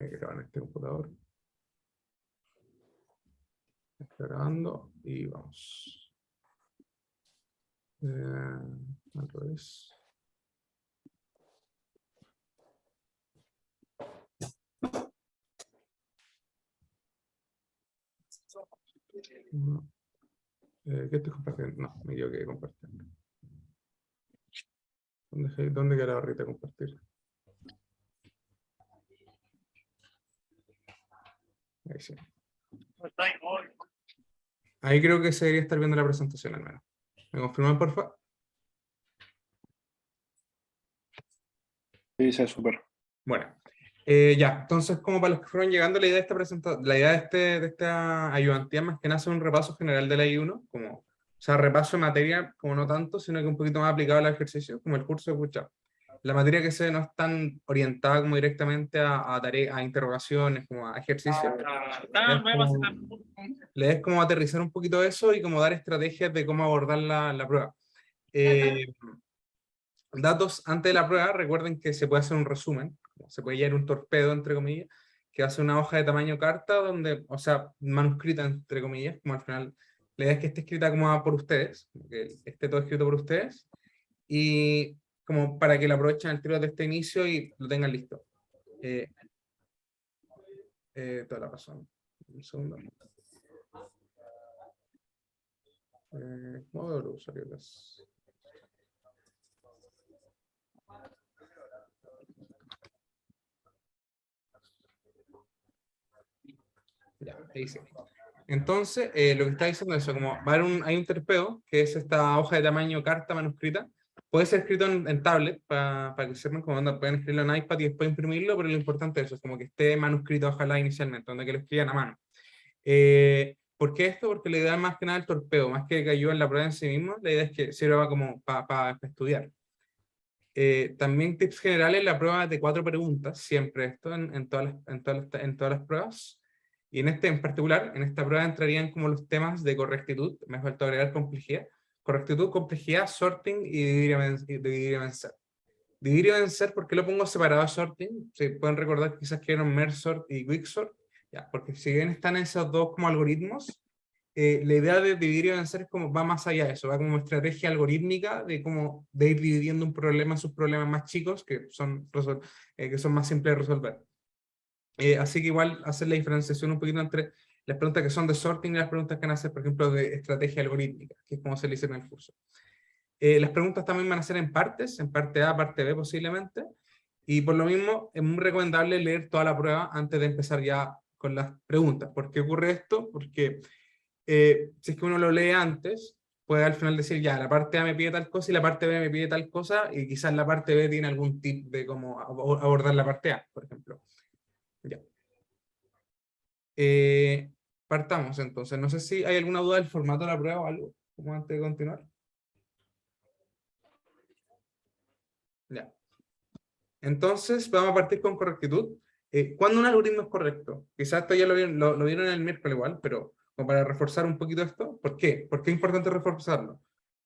que grabar en este computador. Está grabando y vamos. Al revés. ¿Qué estoy compartiendo? No, me equivoqué compartiendo. ¿Dónde queda la barrita de compartir? Ahí sí. Ahí creo que se debería estar viendo la presentación al menos. ¿Me confirman, por favor? Sí, sí, súper. Bueno, ya, entonces como para los que fueron llegando, la idea de esta presentación, la idea de esta ayudantía más que nada es un repaso general de la I1, como, o sea, repaso de materia, como no tanto, sino que un poquito más aplicado al ejercicio, como el curso de Bootstrap. La materia que se ve no es tan orientada como directamente a tareas, a interrogaciones, como a ejercicios. Le es como aterrizar un poquito eso y como dar estrategias de cómo abordar la prueba. Datos antes de la prueba, recuerden que se puede hacer un resumen, se puede llevar un torpedo, entre comillas, que hace una hoja de tamaño carta, donde, o sea, manuscrita, entre comillas, como al final, la idea es que esté escrita como por ustedes, que esté todo escrito por ustedes, y como para que lo aprovechen al tiro de este inicio y lo tengan listo. Toda la razón. Un segundo. Modo de usuario. Ya, ahí sí. Entonces, lo que está diciendo es eso, como va a haber hay un torpedo, que es esta hoja de tamaño carta manuscrita, puede ser escrito en tablet, para que sepan cómo pueden escribirlo en iPad y después imprimirlo, pero lo importante es eso, es como que esté manuscrito, ojalá inicialmente, donde que lo escriban a mano. ¿Por qué esto? Porque la idea más que nada del torpedo, más que ayude en la prueba en sí mismo, la idea es que sirva como para estudiar. También tips generales, la prueba de 4 preguntas, siempre esto en todas las pruebas. Y en este en particular, en esta prueba entrarían como los temas de correctitud, me falta agregar complejidad. Correctitud, complejidad, sorting y dividir y vencer. Dividir y vencer, ¿por qué lo pongo separado de sorting? Se pueden recordar quizás que eran merge sort y quick sort, ya, porque si bien están esos dos como algoritmos, la idea de dividir y vencer es como va más allá de eso, va como estrategia algorítmica de cómo de ir dividiendo un problema en sus problemas más chicos que son más simples de resolver. Así que igual hacer la diferenciación un poquito entre las preguntas que son de sorting y las preguntas que van a ser, por ejemplo, de estrategia algorítmica, que es como se le dice en el curso. Las preguntas también van a ser en partes, en parte A, parte B posiblemente, y por lo mismo es muy recomendable leer toda la prueba antes de empezar ya con las preguntas. ¿Por qué ocurre esto? Porque si es que uno lo lee antes, puede al final decir, ya, la parte A me pide tal cosa y la parte B me pide tal cosa, y quizás la parte B tiene algún tip de cómo abordar la parte A, por ejemplo. Ya. Partamos entonces. No sé si hay alguna duda del formato de la prueba o algo, como antes de continuar. Ya. Entonces, vamos a partir con correctitud. ¿Cuándo un algoritmo es correcto? Quizás esto ya lo vieron el miércoles igual, pero como para reforzar un poquito esto, ¿por qué? ¿Por qué es importante reforzarlo?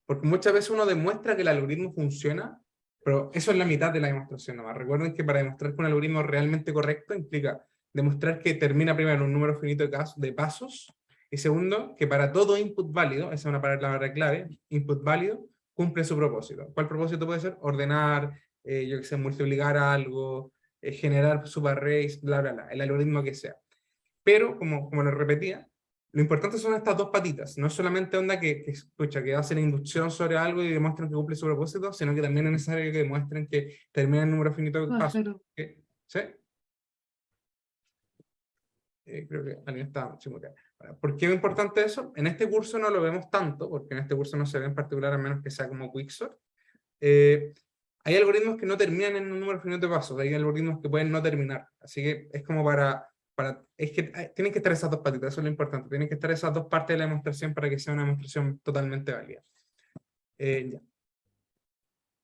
Porque muchas veces uno demuestra que el algoritmo funciona, pero eso es la mitad de la demostración nomás. Recuerden que para demostrar que un algoritmo es realmente correcto implica demostrar que termina primero un número finito de pasos, y segundo, que para todo input válido, esa es una palabra clave, input válido, cumple su propósito. ¿Cuál propósito puede ser? Ordenar, yo que sé, multiplicar algo, generar subarrays, bla, bla, bla, el algoritmo que sea. Pero, como lo repetía, lo importante son estas dos patitas, no es solamente onda que hacen inducción sobre algo y demuestran que cumple su propósito, sino que también es necesario que demuestren que termina el número finito de pasos. ¿Sí? Creo que alguien está chimuteando. ¿Por qué es importante eso? En este curso no lo vemos tanto, porque en este curso no se ve en particular, a menos que sea como Quicksort. Hay algoritmos que no terminan en un número finito de pasos, hay algoritmos que pueden no terminar. Así que es como es que tienen que estar esas dos patitas, eso es lo importante. Tienen que estar esas dos partes de la demostración para que sea una demostración totalmente válida. Ya.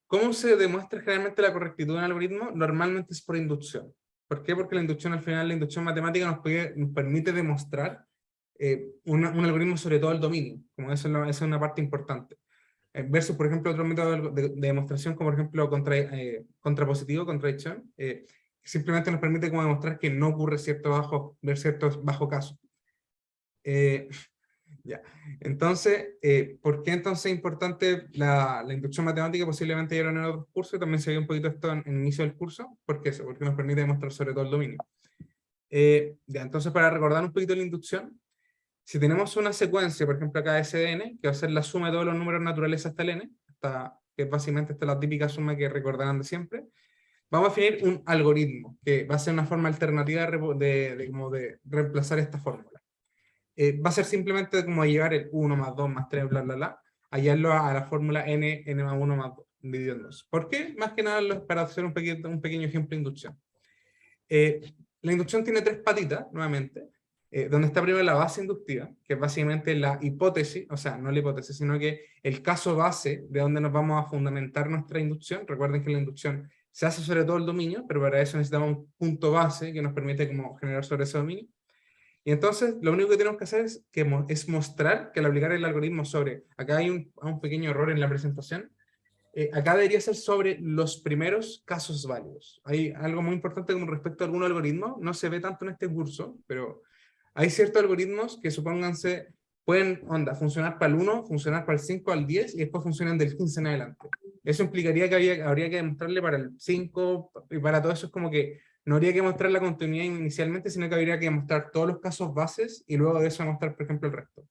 ¿Cómo se demuestra generalmente la correctitud de un algoritmo? Normalmente es por inducción. ¿Por qué? Porque la inducción, al final, la inducción matemática nos permite demostrar un algoritmo sobre todo el dominio, como esa es una parte importante. Versus, por ejemplo, otro método de demostración, como por ejemplo contrapositivo, contradicción, simplemente nos permite como demostrar que no ocurre ciertos bajo casos. Ya. Entonces, ¿por qué entonces es importante la inducción matemática? Posiblemente ya lo en otros cursos, también se vio un poquito esto en el inicio del curso. ¿Por qué eso? Porque nos permite demostrar sobre todo el dominio. Ya, entonces, para recordar un poquito la inducción, si tenemos una secuencia, por ejemplo acá SDN, que va a ser la suma de todos los números naturales hasta el n, que es básicamente esta la típica suma que recordarán de siempre, vamos a definir un algoritmo, que va a ser una forma alternativa de reemplazar esta fórmula. Va a ser simplemente como llevar el 1 más 2 más 3, bla, bla, bla, hallarlo a la fórmula n más 1 más 2, dividido en 2. ¿Por qué? Más que nada para hacer un pequeño ejemplo de inducción. La inducción tiene tres patitas, nuevamente, donde está primero la base inductiva, que es básicamente la hipótesis, o sea, no la hipótesis, sino que el caso base de donde nos vamos a fundamentar nuestra inducción. Recuerden que la inducción se hace sobre todo el dominio, pero para eso necesitamos un punto base que nos permite como generar sobre ese dominio. Y entonces, lo único que tenemos que hacer es mostrar que al aplicar el algoritmo sobre, acá hay un pequeño error en la presentación, acá debería ser sobre los primeros casos válidos. Hay algo muy importante con respecto a algún algoritmo, no se ve tanto en este curso, pero hay ciertos algoritmos que supónganse, pueden, funcionar para el 1, funcionar para el 5, al 10, y después funcionan del 15 en adelante. Eso implicaría que habría que demostrarle para el 5, y para todo eso es como que no habría que mostrar la continuidad inicialmente, sino que habría que mostrar todos los casos bases, y luego de eso mostrar, por ejemplo, el resto.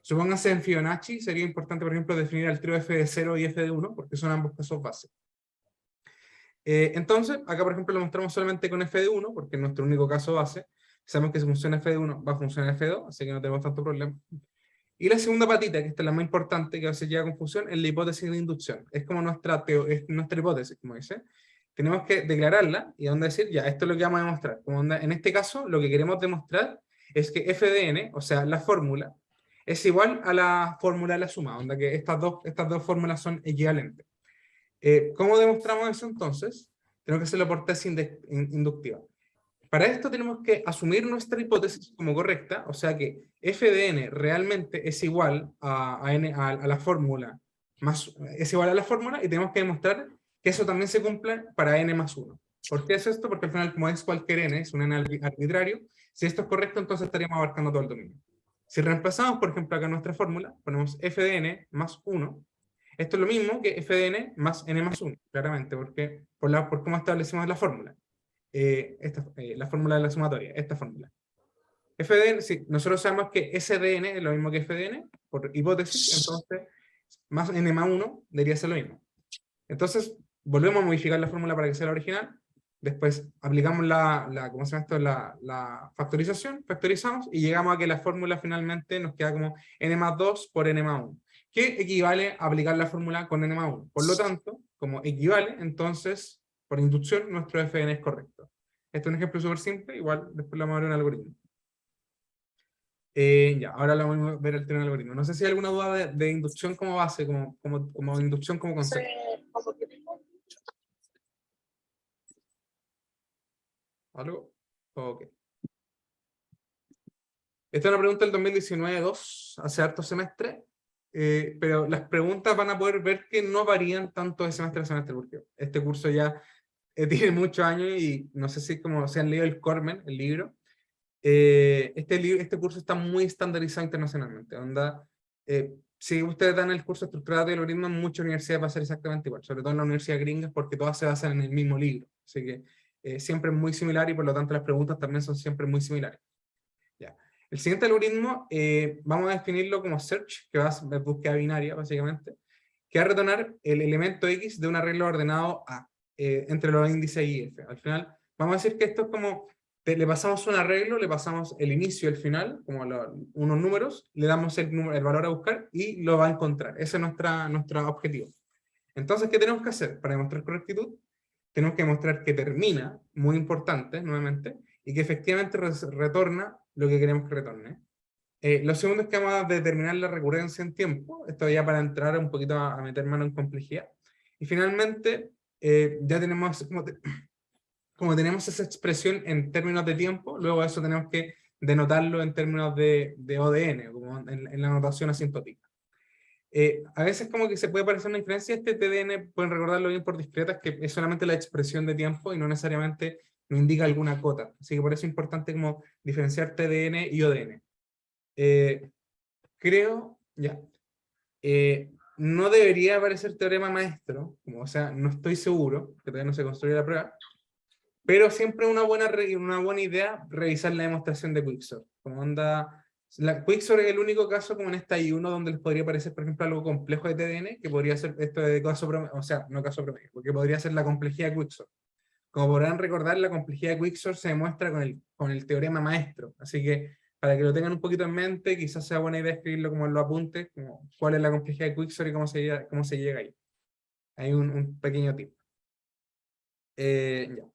Supónganse en Fibonacci, sería importante, por ejemplo, definir el trío f de 0 y f de 1, porque son ambos casos base. Entonces, acá, por ejemplo, lo mostramos solamente con f de 1, porque es nuestro único caso base. Sabemos que si funciona f de 1, va a funcionar f de 2, así que no tenemos tanto problema. Y la segunda patita, que esta es la más importante, que a veces llega a confusión, es la hipótesis de inducción. Es como es nuestra hipótesis, como dice. Tenemos que declararla y donde decir, ya, esto es lo que vamos a demostrar. Como onda, en este caso, lo que queremos demostrar es que f de n, o sea, la fórmula, es igual a la fórmula de la suma, onda que estas dos fórmulas son equivalentes. ¿Cómo demostramos eso entonces? Tenemos que hacerlo por tesis inductiva. Para esto tenemos que asumir nuestra hipótesis como correcta, o sea que f de n realmente es igual a la fórmula, es igual a la fórmula, y tenemos que demostrar que eso también se cumple para n más 1. ¿Por qué es esto? Porque al final, como es cualquier n, es un n arbitrario, si esto es correcto, entonces estaríamos abarcando todo el dominio. Si reemplazamos, por ejemplo, acá nuestra fórmula, ponemos f de n más 1, esto es lo mismo que f de n más n más 1, claramente, porque por cómo establecimos la fórmula. La fórmula de la sumatoria, esta fórmula. f de n, sí, nosotros sabemos que S de n es lo mismo que f de n, por hipótesis, entonces más n más 1 debería ser lo mismo. Entonces, volvemos a modificar la fórmula para que sea la original, después aplicamos ¿cómo se llama esto? La factorización, factorizamos, y llegamos a que la fórmula finalmente nos queda como n más 2 por n más 1, que equivale a aplicar la fórmula con n más 1. Por lo tanto, como equivale, entonces, por inducción, nuestro f de n es correcto. Este es un ejemplo súper simple, igual después lo vamos a ver en el algoritmo. Ya, ahora lo vamos a ver el tema del algoritmo. No sé si hay alguna duda de inducción como base, como inducción como concepto. ¿Algo? Ok. Esta es una pregunta del 2019-2, hace harto semestre, pero las preguntas van a poder ver que no varían tanto de semestre a semestre, porque este curso ya tiene muchos años y no sé si como se han leído el Cormen, el libro. Este curso está muy estandarizado internacionalmente. Si ustedes dan el curso estructurado de algoritmos, en muchas universidades va a ser exactamente igual, sobre todo en las universidades gringas, porque todas se basan en el mismo libro. Así que siempre es muy similar y por lo tanto las preguntas también son siempre muy similares. Ya. El siguiente algoritmo vamos a definirlo como search, que va a ser búsqueda binaria básicamente, que va a retornar el elemento X de un arreglo ordenado A, entre los índices Y y F. Al final, vamos a decir que esto es como, le pasamos un arreglo, le pasamos el inicio y el final, como unos números, le damos el valor a buscar y lo va a encontrar. Ese es nuestro objetivo. Entonces, ¿qué tenemos que hacer para demostrar correctitud? Tenemos que demostrar que termina, muy importante, nuevamente, y que efectivamente retorna lo que queremos que retorne. Lo segundo es que vamos a determinar la recurrencia en tiempo, esto ya para entrar un poquito a meter mano en complejidad. Y finalmente, ya tenemos, como tenemos esa expresión en términos de tiempo, luego eso tenemos que denotarlo en términos de ODN, como en la notación asintótica. A veces como que se puede parecer una diferencia, este TDN pueden recordarlo bien por discretas, que es solamente la expresión de tiempo y no necesariamente no indica alguna cota. Así que por eso es importante como diferenciar TDN y ODN. Creo, ya, no debería aparecer teorema maestro, como, o sea, no estoy seguro, que todavía no se construye la prueba, pero siempre una buena idea revisar la demostración de Quicksort. Como onda, Quicksort es el único caso como en esta I1 donde les podría parecer, por ejemplo, algo complejo de TDN, que podría ser esto de caso promedio, o sea, no caso promedio, porque podría ser la complejidad de Quicksort. Como podrán recordar, la complejidad de Quicksort se demuestra con el teorema maestro, así que para que lo tengan un poquito en mente, quizás sea buena idea escribirlo como en los apuntes, como cuál es la complejidad de Quicksort y cómo se llega ahí. Hay un pequeño tip. Ya.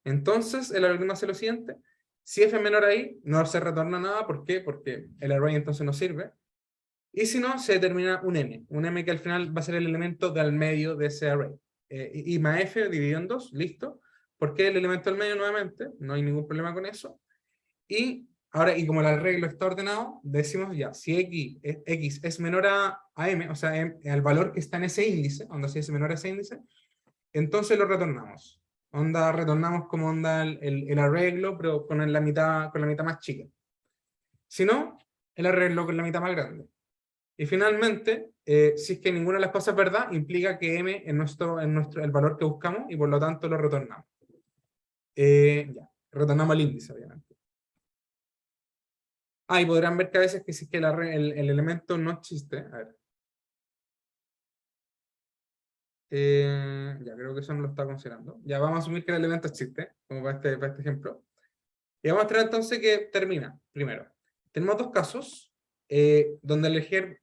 Entonces, el algoritmo hace lo siguiente. Si f es menor a i, no se retorna nada. ¿Por qué? Porque el array entonces no sirve. Y si no, se determina un m que al final va a ser el elemento del medio de ese array. I más f dividido en 2, listo. Porque el elemento del medio nuevamente, no hay ningún problema con eso. Y ahora, y como el arreglo está ordenado, decimos ya, si x es menor a m, o sea, al valor que está en ese índice, onda si es menor a ese índice, entonces lo retornamos. Onda, retornamos como onda el arreglo, pero con la mitad más chica. Si no, el arreglo con la mitad más grande. Y finalmente, si es que ninguna de las cosas es verdad, implica que m es el valor que buscamos y por lo tanto lo retornamos. Ya, retornamos el índice, obviamente. Y podrán ver que a veces que si es que el elemento no existe. A ver. Ya creo que eso no lo está considerando. Ya vamos a asumir que el elemento existe, como para este ejemplo. Y vamos a tener entonces que termina. Primero, tenemos dos casos donde elegir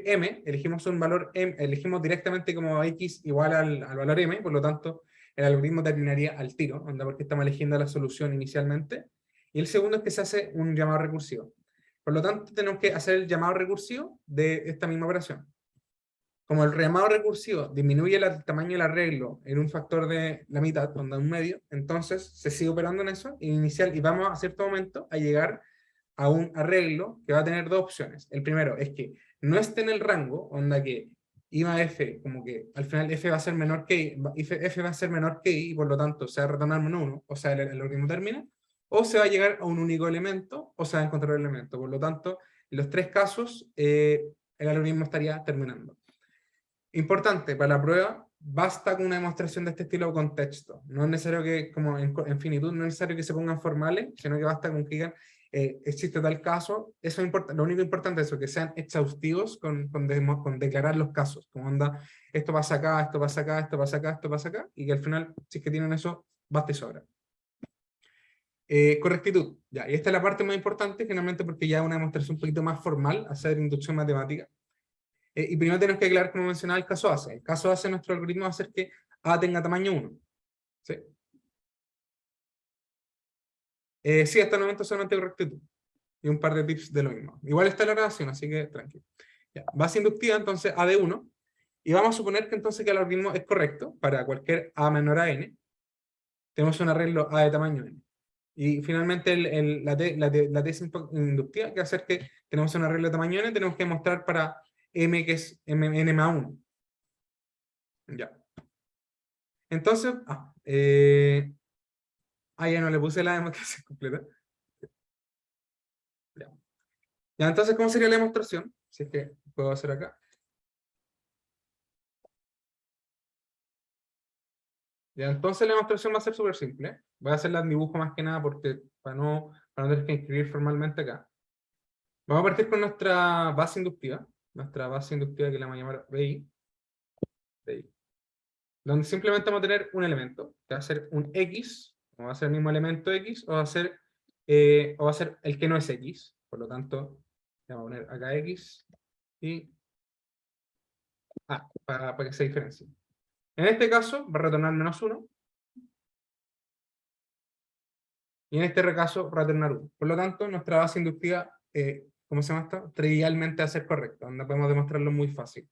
m, elegimos un valor m, elegimos directamente como x igual al valor m, por lo tanto, el algoritmo terminaría al tiro, onda porque estamos eligiendo la solución inicialmente. Y el segundo es que se hace un llamado recursivo. Por lo tanto, tenemos que hacer el llamado recursivo de esta misma operación. Como el llamado recursivo disminuye el tamaño del arreglo en un factor de la mitad, onda un medio, entonces se sigue operando en eso y vamos a cierto momento a llegar a un arreglo que va a tener dos opciones. El primero es que no esté en el rango, onda que I más F, como que al final F va a ser menor que I, F va a ser menor que I y por lo tanto se va a retornar menos 1, o sea, el algoritmo termina, o se va a llegar a un único elemento, o se va a encontrar el elemento. Por lo tanto, en los tres casos, el algoritmo estaría terminando. Importante, para la prueba, basta con una demostración de este estilo o contexto. No es necesario que, como en finitud, no es necesario que se pongan formales, sino que basta con que digan, existe tal caso. Eso importa, lo único importante es eso, que sean exhaustivos con declarar los casos. Como onda, esto pasa acá, esto pasa acá, esto pasa acá, esto pasa acá, y que al final, si es que tienen eso, basta y sobra. Correctitud. Ya, y esta es la parte más importante, generalmente porque ya es una demostración un poquito más formal, hacer inducción matemática. Y primero tenemos que aclarar, como mencionaba, el caso ACE. El caso ACE, nuestro algoritmo va a hacer que A tenga tamaño 1. ¿Sí? Sí, hasta el momento solamente correctitud. Y un par de tips de lo mismo. Igual está la relación, así que tranquilo. Ya. Base inductiva, entonces A de 1. Y vamos a suponer que entonces que el algoritmo es correcto para cualquier A menor a N. Tenemos un arreglo A de tamaño N. Y finalmente la tesis inductiva que va a hacer que tenemos un arreglo de tamaño N, tenemos que mostrar para M que es N más 1. Ya. Entonces, ya no le puse la demostración completa. Ya. Ya, entonces, ¿cómo sería la demostración? Si es que puedo hacer acá. Ya, entonces la demostración va a ser súper simple. Voy a hacerla en dibujo más que nada porque para no tener que inscribir formalmente acá. Vamos a partir con nuestra base inductiva. Nuestra base inductiva que la vamos a llamar BI. BI. Donde simplemente vamos a tener un elemento. Que va a ser un X. O va a ser el mismo elemento X. O va a ser el que no es X. Por lo tanto, vamos a poner acá X. Y para que se diferencie. En este caso va a retornar menos 1. Y en este caso va a retornar 1. Por lo tanto, nuestra base inductiva, ¿cómo se llama esto? Trivialmente va a ser correcta, donde podemos demostrarlo muy fácil.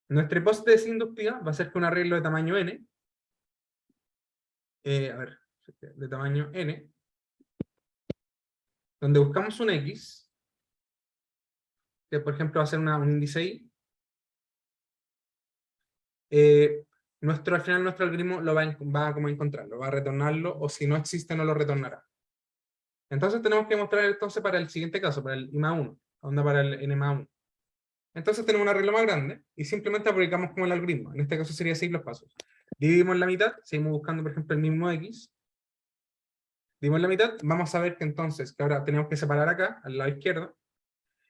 Nuestra hipótesis inductiva va a ser que un arreglo de tamaño n, de tamaño n, donde buscamos un x, que por ejemplo va a ser un índice y, al final nuestro algoritmo va como a encontrarlo, va a retornarlo, o si no existe no lo retornará. Entonces tenemos que mostrar entonces para el siguiente caso, para el IMA1, onda para el NMA1. Entonces tenemos un arreglo más grande y simplemente aplicamos como el algoritmo. En este caso sería seguir los pasos. Dividimos la mitad, seguimos buscando por ejemplo el mismo X. Dividimos la mitad, vamos a ver que entonces, que ahora tenemos que separar acá, al lado izquierdo.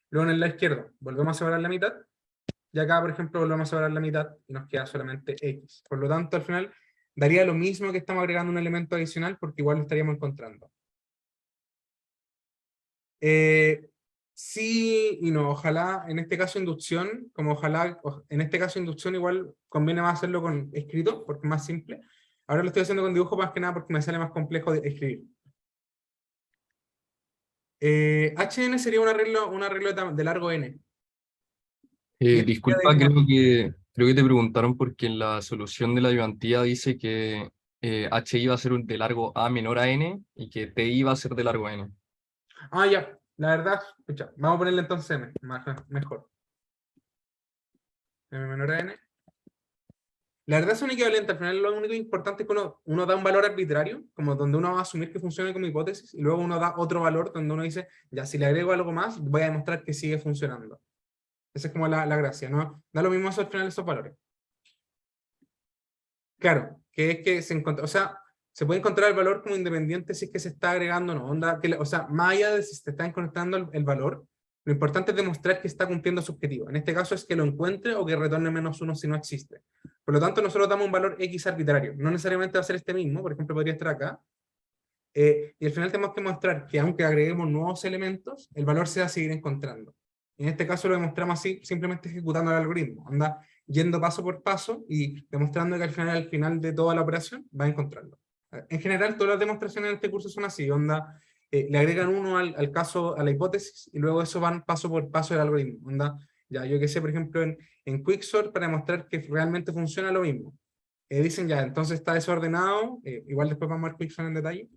Luego en el lado izquierdo volvemos a separar la mitad. Y acá, por ejemplo, volvemos a separar la mitad y nos queda solamente X. Por lo tanto, al final daría lo mismo que estamos agregando un elemento adicional porque igual lo estaríamos encontrando. Sí y no, ojalá en este caso inducción, como ojalá en este caso inducción igual conviene más hacerlo con escrito porque es más simple. Ahora lo estoy haciendo con dibujo más que nada porque me sale más complejo de escribir. HN sería un arreglo de largo N. Y esto sería Disculpa, creo que te preguntaron porque en la solución de la ayudantía dice que HI va a ser de largo A menor a N y que TI va a ser de largo N. Ya, la verdad, escucha, vamos a ponerle entonces M, mejor. M menor a N. La verdad son equivalentes, al final lo único importante es que uno da un valor arbitrario, como donde uno va a asumir que funciona como hipótesis, y luego uno da otro valor donde uno dice, ya, si le agrego algo más, voy a demostrar que sigue funcionando. Esa es como la gracia, ¿no? Da lo mismo eso al final esos valores. Claro, que es que se encuentra, o sea, se puede encontrar el valor como independiente si es que se está agregando o no. Onda, o sea, más allá de si se está encontrando el valor, lo importante es demostrar que está cumpliendo su objetivo. En este caso es que lo encuentre o que retorne -1 si no existe. Por lo tanto, nosotros damos un valor X arbitrario. No necesariamente va a ser este mismo, por ejemplo, podría estar acá. Y al final tenemos que mostrar que aunque agreguemos nuevos elementos, el valor se va a seguir encontrando. En este caso lo demostramos así, simplemente ejecutando el algoritmo. Anda yendo paso por paso y demostrando que al final de toda la operación va a encontrarlo. En general, todas las demostraciones en este curso son así, onda, le agregan uno al caso, a la hipótesis, y luego eso van paso por paso del algoritmo. Onda, ya, yo que sé, por ejemplo, en Quicksort, para demostrar que realmente funciona lo mismo. Dicen ya, entonces está desordenado, igual después vamos a ver Quicksort en detalle,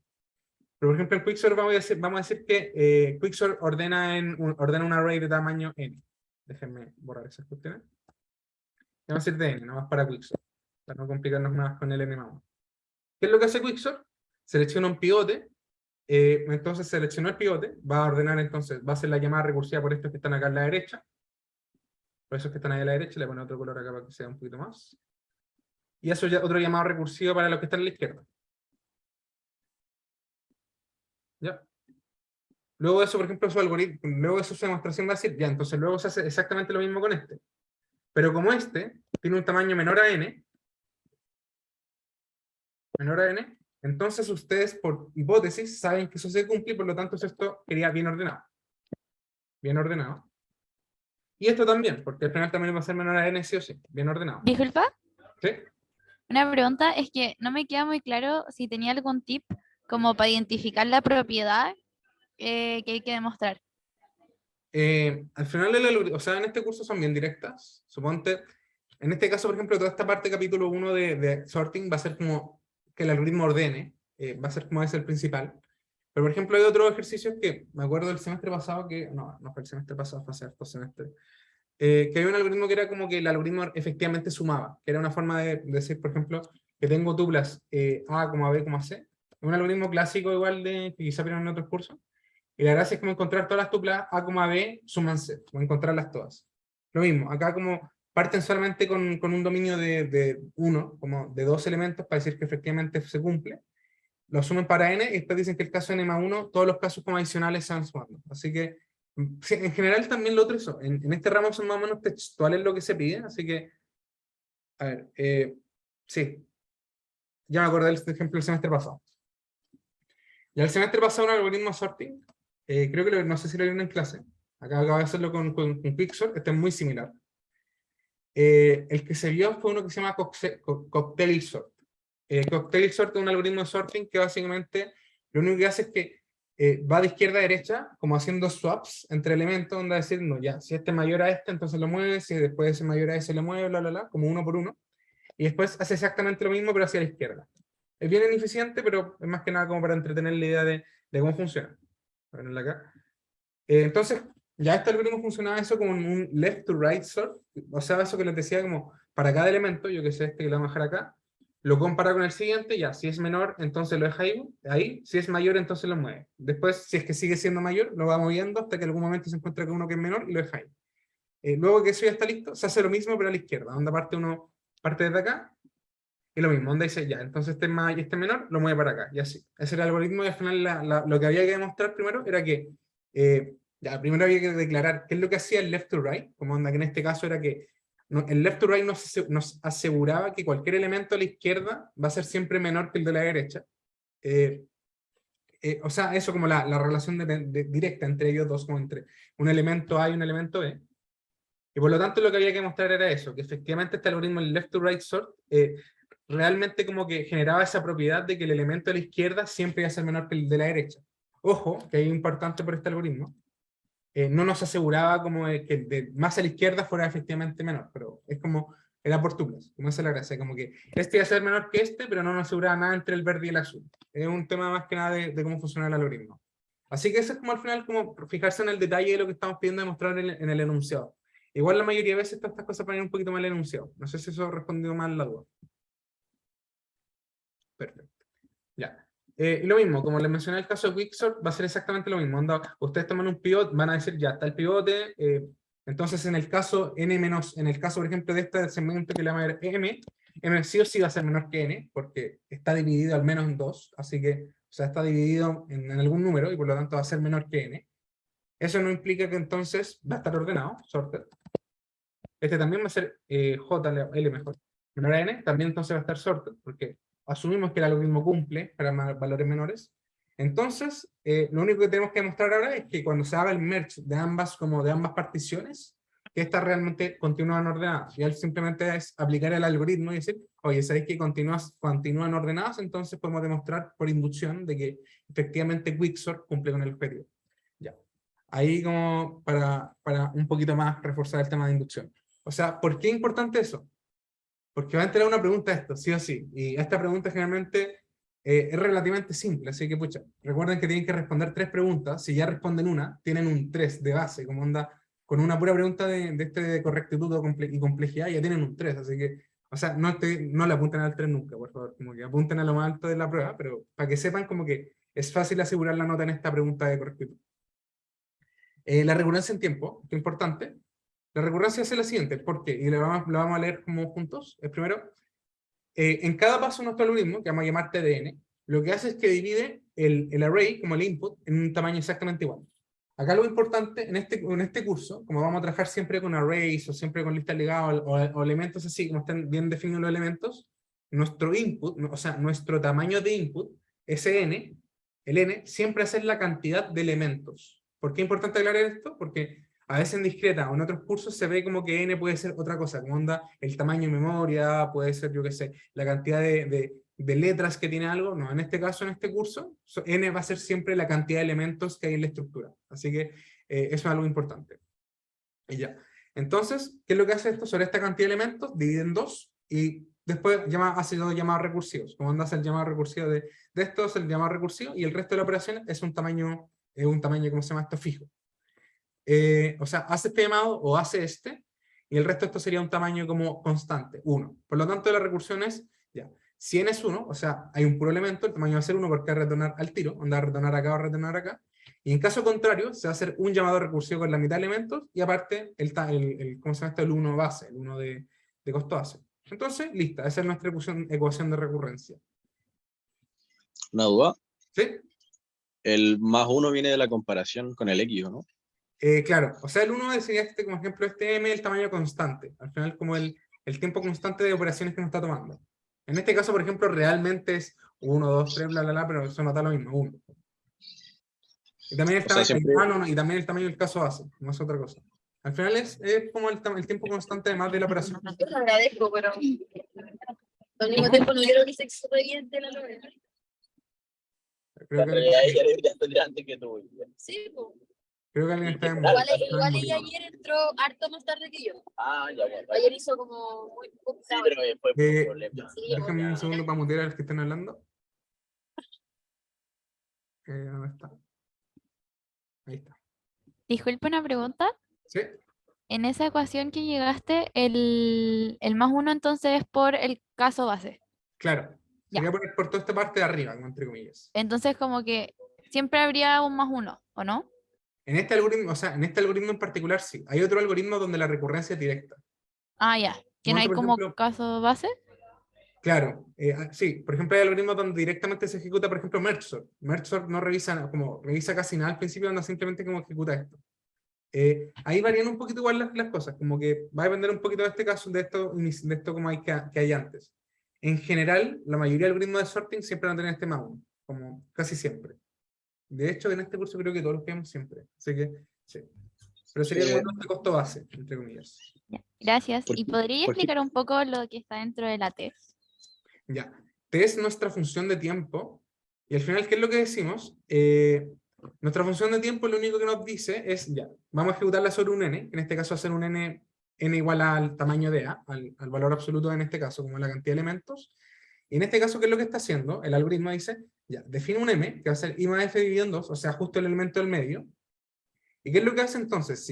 pero por ejemplo en Quicksort vamos a decir que Quicksort ordena un array de tamaño n. Déjenme borrar esas cuestiones. Vamos a decir de n, nomás para Quicksort, para no complicarnos más con el n más 1. ¿Qué es lo que hace Quicksort? Selecciona un pivote, entonces seleccionó el pivote, va a ordenar entonces, va a hacer la llamada recursiva por estos que están acá a la derecha, por esos que están ahí a la derecha, le pone otro color acá para que sea un poquito más. Y eso ya otro llamado recursivo para los que están a la izquierda. ¿Ya? Luego de eso, por ejemplo, su algoritmo, luego de eso su demostración va a decir, ya, entonces luego se hace exactamente lo mismo con este. Pero como este tiene un tamaño menor a n, entonces ustedes por hipótesis saben que eso se cumple y por lo tanto esto quería bien ordenado. Bien ordenado. Y esto también, porque al final también va a ser menor a n sí o sí, bien ordenado. Disculpa, ¿Sí? una pregunta es que no me queda muy claro si tenía algún tip como para identificar la propiedad que hay que demostrar. Al final, o sea, en este curso son bien directas. Suponte, en este caso, por ejemplo, toda esta parte capítulo 1 de sorting va a ser como que el algoritmo ordene, va a ser como es el principal. Pero, por ejemplo, hay otros ejercicios que me acuerdo del semestre pasado, no fue el semestre pasado, fue hace hartos semestres, que había un algoritmo que era como que el algoritmo efectivamente sumaba, que era una forma de decir, por ejemplo, que tengo tuplas A, B, C. Un algoritmo clásico igual de que quizá vieron en otros cursos. Y la gracia es como encontrar todas las tuplas A, B, suman C, como encontrarlas todas. Lo mismo, acá como parten solamente con un dominio de uno, como de dos elementos para decir que efectivamente se cumple, lo suman para n y después dicen que el caso n más 1, todos los casos como adicionales se van sumando. Así que, sí, en general también lo otro eso. En este ramo son más o menos textuales lo que se pide, así que, a ver, sí, ya me acordé del ejemplo del semestre pasado. Ya el semestre pasado un algoritmo sorting, creo que no sé si lo vieron en clase, acabo de hacerlo con Quicksort, este es muy similar. El que se vio fue uno que se llama Cocktail Sort. Cocktail Sort es un algoritmo de sorting que básicamente lo único que hace es que va de izquierda a derecha, como haciendo swaps entre elementos, donde decir, no, ya, si este es mayor a este, entonces lo mueve, si después de ese mayor a ese lo mueve, bla, bla, bla, como uno por uno. Y después hace exactamente lo mismo, pero hacia la izquierda. Es bien ineficiente, pero es más que nada como para entretener la idea de cómo funciona. Voy a ponerla acá. Entonces, ya este algoritmo funcionaba eso como un left to right sort, o sea, eso que les decía como para cada elemento, yo que sé, este que lo vamos a dejar acá, lo compara con el siguiente, ya, si es menor, entonces lo deja ahí, si es mayor, entonces lo mueve. Después, si es que sigue siendo mayor, lo va moviendo hasta que en algún momento se encuentra con uno que es menor y lo deja ahí. Luego que eso ya está listo, se hace lo mismo, pero a la izquierda, donde parte desde acá, y lo mismo, donde dice, ya, entonces este más y este menor, lo mueve para acá, y así. Ese era el algoritmo, y al final lo que había que demostrar primero era que, ya, primero había que declarar qué es lo que hacía el left to right, como onda que en este caso era que el left to right nos aseguraba que cualquier elemento a la izquierda va a ser siempre menor que el de la derecha. O sea, eso como la relación directa entre ellos dos, como entre un elemento A y un elemento B. Y por lo tanto lo que había que mostrar era eso, que efectivamente este algoritmo, el left to right sort, realmente como que generaba esa propiedad de que el elemento de la izquierda siempre iba a ser menor que el de la derecha. Ojo, que es importante por este algoritmo, no nos aseguraba como que el de más a la izquierda fuera efectivamente menor, pero es como, era por tuplas, como esa es la gracia, como que este iba a ser menor que este, pero no nos aseguraba nada entre el verde y el azul. Es un tema más que nada de cómo funciona el algoritmo. Así que eso es como al final, como fijarse en el detalle de lo que estamos pidiendo demostrar en el enunciado. Igual la mayoría de veces todas estas cosas ponen un poquito mal el enunciado. No sé si eso ha respondido mal la duda. Perfecto. Ya. Y lo mismo, como les mencioné el caso de Quicksort, va a ser exactamente lo mismo. Onda, ustedes toman un pivot, van a decir, ya está el pivote. Entonces, en el caso en el caso, por ejemplo, de este segmento que le vamos a ver M sí o sí va a ser menor que N, porque está dividido al menos en 2, así que, o sea, está dividido en algún número, y por lo tanto va a ser menor que N. Eso no implica que entonces va a estar ordenado, sorted. Este también va a ser JL mejor. Menor a N, también entonces va a estar sorted, porque asumimos que el algoritmo cumple para valores menores. Entonces, lo único que tenemos que demostrar ahora es que cuando se haga el merge de ambas particiones, que estas realmente continúan ordenadas. Y él simplemente es aplicar el algoritmo y decir, oye, ¿sabéis que continúan ordenadas? Entonces podemos demostrar por inducción de que efectivamente Quicksort cumple con el objetivo. Ya. Ahí como para un poquito más reforzar el tema de inducción. O sea, ¿por qué es importante eso? Porque va a entrar una pregunta esto, sí o sí. Y esta pregunta generalmente es relativamente simple, así que pucha, recuerden que tienen que responder 3 preguntas. Si ya responden una, tienen un 3 de base, como onda, con una pura pregunta de correctitud y complejidad, ya tienen un 3, así que, o sea, no le apunten al 3 nunca, por favor, como que apunten a lo más alto de la prueba, pero para que sepan como que es fácil asegurar la nota en esta pregunta de correctitud. La recurrencia en tiempo, que es importante. La recurrencia es la siguiente, ¿por qué? Y lo vamos a leer como juntos. Primero, en cada paso de nuestro algoritmo, que vamos a llamar TDN, lo que hace es que divide el array, como el input, en un tamaño exactamente igual. Acá lo importante, en este curso, como vamos a trabajar siempre con arrays, o siempre con listas ligadas, o elementos así, como están bien definidos los elementos, nuestro input, o sea, nuestro tamaño de input, ese n, el n, siempre es la cantidad de elementos. ¿Por qué es importante aclarar esto? Porque a veces en discreta o en otros cursos se ve como que n puede ser otra cosa, como onda el tamaño de memoria, puede ser, yo qué sé, la cantidad de letras que tiene algo. No, en este caso, en este curso, n va a ser siempre la cantidad de elementos que hay en la estructura. Así que eso es algo importante. Y ya. Entonces, ¿qué es lo que hace esto? Sobre esta cantidad de elementos, divide en 2 y después hace dos llamados recursivos. Como anda el llamado recursivo de esto, es el llamado recursivo, y el resto de la operación es un tamaño, ¿cómo se llama esto? Fijo. O sea, hace este llamado o hace este, y el resto de esto sería un tamaño como constante, 1. Por lo tanto, la recursión es, ya, si n es 1, o sea, hay un puro elemento, el tamaño va a ser 1 porque va a retornar al tiro, onda a retornar acá o a retornar acá, y en caso contrario, se va a hacer un llamado recursivo con la mitad de elementos, y aparte, ¿cómo se llama esto? El 1 base, el 1 de costo base. Entonces, lista, esa es nuestra ecuación de recurrencia. Una duda. ¿Sí? El más 1 viene de la comparación con el X, ¿no? Claro, o sea, el 1 decía como ejemplo este m, el tamaño constante, al final como el tiempo constante de operaciones que nos está tomando. En este caso, por ejemplo, realmente es 1, 2, 3, bla, bla, bla, pero eso no da lo mismo, 1. Y también el tamaño, siempre... y también el tamaño del caso base, no es otra cosa. Al final es como el tiempo constante además de la operación. Yo lo agradezco, pero al mismo tiempo no quiero que se extraviente la novela. Creo que, ya tendría antes que tú. Sí, pues. creo que alguien está en Igual ella ayer entró harto más tarde que yo. Ah, ya, ya. Ayer hizo como muy poco. Sí, pero después fue un problema. Sí, déjenme un ya. segundo para mutear a los que estén hablando. ¿Dónde está? Ahí está. Disculpe una pregunta. ¿Sí? en esa ecuación que llegaste, el más uno entonces es por el caso base. Claro, Ya. sería por toda esta parte de arriba, como entre comillas. Entonces como que siempre habría un más uno, ¿o no? En este algoritmo, o sea, en este algoritmo en particular sí. Hay otro algoritmo donde la recurrencia es directa. Ah, ya. Que no Monte, hay por como ejemplo, caso base. claro, sí, por ejemplo hay algoritmos donde directamente se ejecuta, por ejemplo, merge sort. Merge sort no revisa, como revisa casi nada al principio, anda simplemente como ejecuta esto. Ahí varían un poquito igual las cosas, como que va a depender un poquito de este caso, de esto como hay que hay antes. En general, la mayoría de algoritmos de sorting siempre van a tener este más uno, como casi siempre. De hecho, en este curso creo que todos los vemos siempre, así que sí. Pero sería como todo este costo base, entre comillas. Ya, gracias. ¿Por ¿Y qué? podría ¿Por qué? explicar un poco lo que está dentro de la T? Ya, T es nuestra función de tiempo, y al final, ¿qué es lo que decimos? Nuestra función de tiempo lo único que nos dice es, ya, vamos a ejecutarla sobre un n, en este caso hacer un n igual al tamaño de a, al valor absoluto en este caso, como la cantidad de elementos, y en este caso, ¿qué es lo que está haciendo? El algoritmo dice, ya, define un m, que va a ser i más f dividido en 2, o sea, justo el elemento del medio, ¿y qué es lo que hace entonces?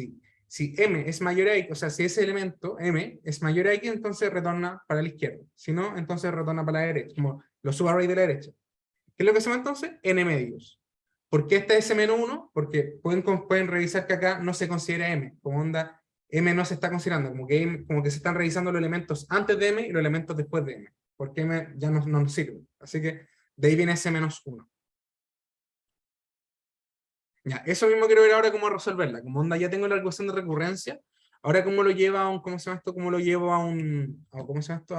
Si m es mayor a x, o sea, si ese elemento m es mayor a x, entonces retorna para la izquierda. Si no, entonces retorna para la derecha, como lo subarray de la derecha. ¿Qué es lo que hacemos entonces? N medios. ¿Por qué está S menos 1? Porque pueden revisar que acá no se considera m, como onda, m no se está considerando, como que se están revisando los elementos antes de m y los elementos después de m, porque m ya no nos sirve. Así que de ahí viene S menos 1. Ya, eso mismo quiero ver ahora cómo resolverla. Como onda, ya tengo la ecuación de recurrencia. Ahora, ¿cómo lo lleva a un, cómo se llama esto? ¿Cómo lo llevo a un, cómo se llama esto?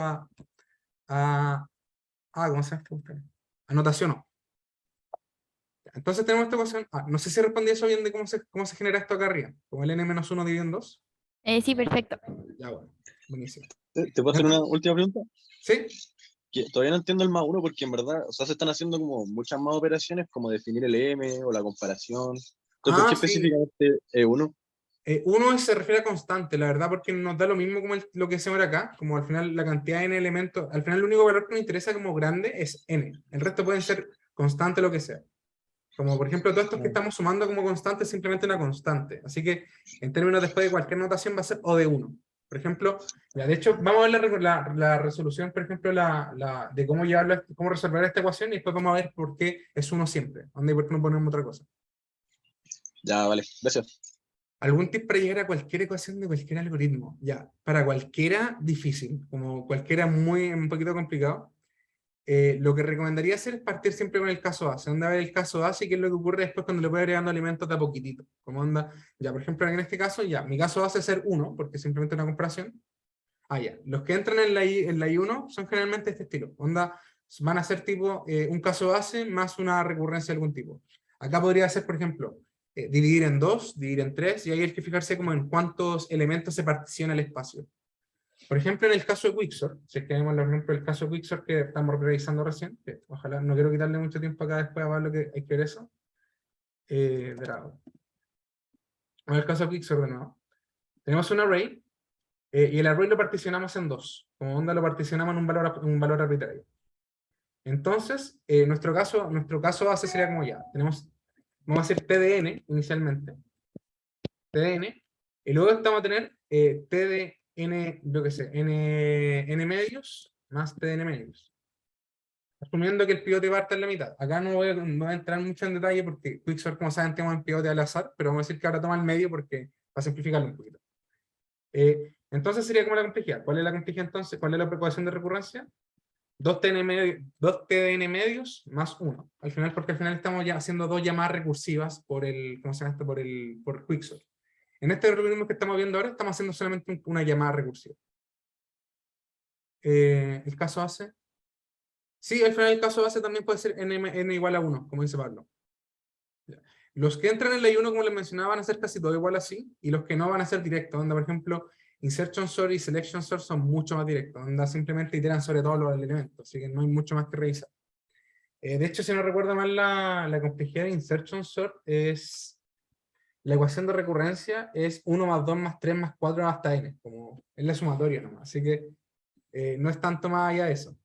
¿Cómo se llama esto? Anotación no. Entonces tenemos esta ecuación. No sé si respondí eso bien de cómo se genera esto acá arriba. Como el n-1 dividido en 2. Sí, perfecto. Ya, bueno. Buenísimo. ¿Te puedo hacer una última pregunta? ¿Sí? Que todavía no entiendo el más uno porque en verdad, o sea, se están haciendo como muchas más operaciones como definir el M o la comparación. Entonces, ¿por qué Sí. específicamente E1? Uno se refiere a constante, la verdad, porque nos da lo mismo como lo que hacemos acá, como al final la cantidad de n elementos, al final el único valor que nos interesa como grande es n. El resto pueden ser constante, lo que sea. Como por ejemplo, todos estos que estamos sumando como constante es simplemente una constante. Así que en términos después de cualquier notación va a ser O de 1. Por ejemplo, ya, de hecho, vamos a ver la resolución, por ejemplo, de cómo llevarlo, cómo resolver esta ecuación y después vamos a ver por qué es 1 siempre. ¿Dónde y por qué no ponemos otra cosa? Ya, vale, gracias. ¿Algún tip para llegar a cualquier ecuación de cualquier algoritmo? Ya, para cualquiera difícil, como cualquiera un poquito complicado. Lo que recomendaría hacer es partir siempre con el caso base. Onda ver el caso base y qué es lo que ocurre después cuando le voy agregando alimentos de a poquitito. Como onda, ya, por ejemplo, en este caso, ya, mi caso base es ser 1, porque es simplemente una comparación. Ya, los que entran en la I1 son generalmente este estilo. Onda, van a ser tipo un caso base más una recurrencia de algún tipo. Acá podría ser, por ejemplo, dividir en 2, dividir en 3, y ahí hay que fijarse como en cuántos elementos se particiona el espacio. Por ejemplo, en el caso de Quicksort, si es que vemos, por ejemplo, el caso de Quicksort que estamos revisando recién, que ojalá, no quiero quitarle mucho tiempo acá después a Pablo que hay que ver eso. Vamos a ver el caso de Quicksort de nuevo. Tenemos un array, y el array lo particionamos en 2. Como onda lo particionamos en un valor arbitrario. Entonces, nuestro caso base sería como ya. Vamos a hacer T de n inicialmente. T de n. Y luego vamos a tener T de n, yo qué sé, n medios más T de n medios. Asumiendo que el pivote parte en la mitad. Acá no voy a entrar mucho en detalle porque Quicksort, como saben, tenemos el pivote al azar, pero vamos a decir que ahora toma el medio porque para simplificarlo un poquito. Entonces sería como la complejidad. ¿Cuál es la complejidad entonces? ¿Cuál es la ecuación de recurrencia? 2TN medios más 1. Al final, porque al final estamos ya haciendo dos llamadas recursivas por el, ¿cómo se llama esto? Por Quicksort. En este algoritmo que estamos viendo ahora, estamos haciendo solamente una llamada recursiva. El caso base. Sí, al final el caso base también puede ser n igual a 1, como dice Pablo. Los que entran en la I1, como les mencionaba, van a ser casi todo igual así, y los que no van a ser directos, donde por ejemplo insertion sort y selection sort son mucho más directos, donde simplemente iteran sobre todos los elementos, así que no hay mucho más que revisar. De hecho, si no recuerdo mal, la complejidad de insertion sort es, la ecuación de recurrencia es 1 más 2 más 3 más 4 hasta n, como es la sumatoria nomás, así que no es tanto más allá de eso.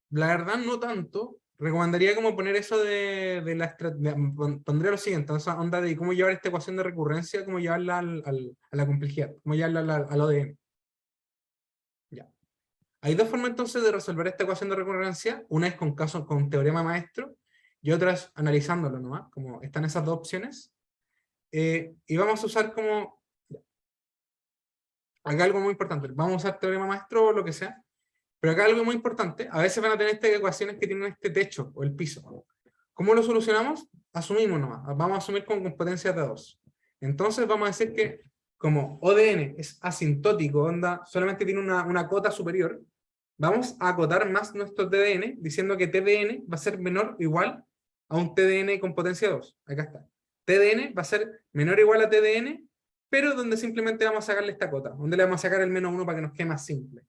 La verdad no tanto, recomendaría como poner eso de la estrategia, pondría lo siguiente, esa onda de cómo llevar esta ecuación de recurrencia, cómo llevarla a la complejidad, cómo llevarla al ODN. Ya. Hay dos formas entonces de resolver esta ecuación de recurrencia, una es con teorema maestro, y otra es analizándolo nomás, como están esas dos opciones. Y vamos a usar como, acá algo muy importante, vamos a usar teorema maestro o lo que sea, pero acá algo muy importante, a veces van a tener estas ecuaciones que tienen este techo o el piso. ¿Cómo lo solucionamos? Asumimos nomás, vamos a asumir con potencias de 2. Entonces vamos a decir que como ODN es asintótico, onda, solamente tiene una cota superior, vamos a acotar más nuestro TDN, diciendo que TDN va a ser menor o igual a un TDN con potencia 2. Acá está. TDN va a ser menor o igual a TDN, pero donde simplemente vamos a sacarle esta cota, donde le vamos a sacar el -1 para que nos quede más simple.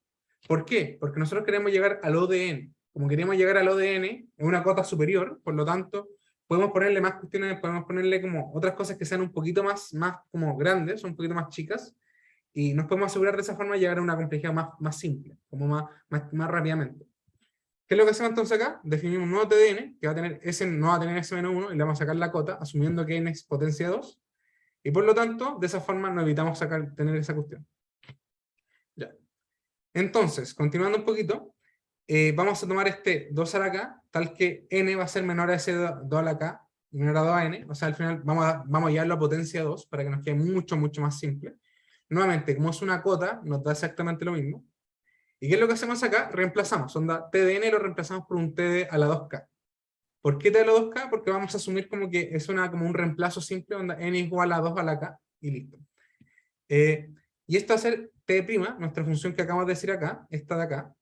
¿Por qué? Porque nosotros queremos llegar al ODN. Como queremos llegar al ODN, en una cota superior, por lo tanto, podemos ponerle más cuestiones, podemos ponerle como otras cosas que sean un poquito más como grandes, un poquito más chicas, y nos podemos asegurar de esa forma llegar a una complejidad más simple, como más rápidamente. ¿Qué es lo que hacemos entonces acá? Definimos un nuevo TDN, que no va a tener ese -1, y le vamos a sacar la cota, asumiendo que n es potencia 2, y por lo tanto, de esa forma no evitamos tener esa cuestión. Ya. Entonces, continuando un poquito, vamos a tomar este 2 a la k, tal que n va a ser menor a ese 2 a la k, menor a 2 a n, o sea, al final vamos a llevarlo a potencia 2, para que nos quede mucho más simple. Nuevamente, como es una cota, nos da exactamente lo mismo. ¿Y qué es lo que hacemos acá? Reemplazamos, onda, TDN lo reemplazamos por un TD a la 2k. ¿Por qué TD a la 2k? Porque vamos a asumir como que es como un reemplazo simple, onda n igual a 2 a la k, y listo. Y esto va a ser T', nuestra función que acabamos de decir acá, esta de acá,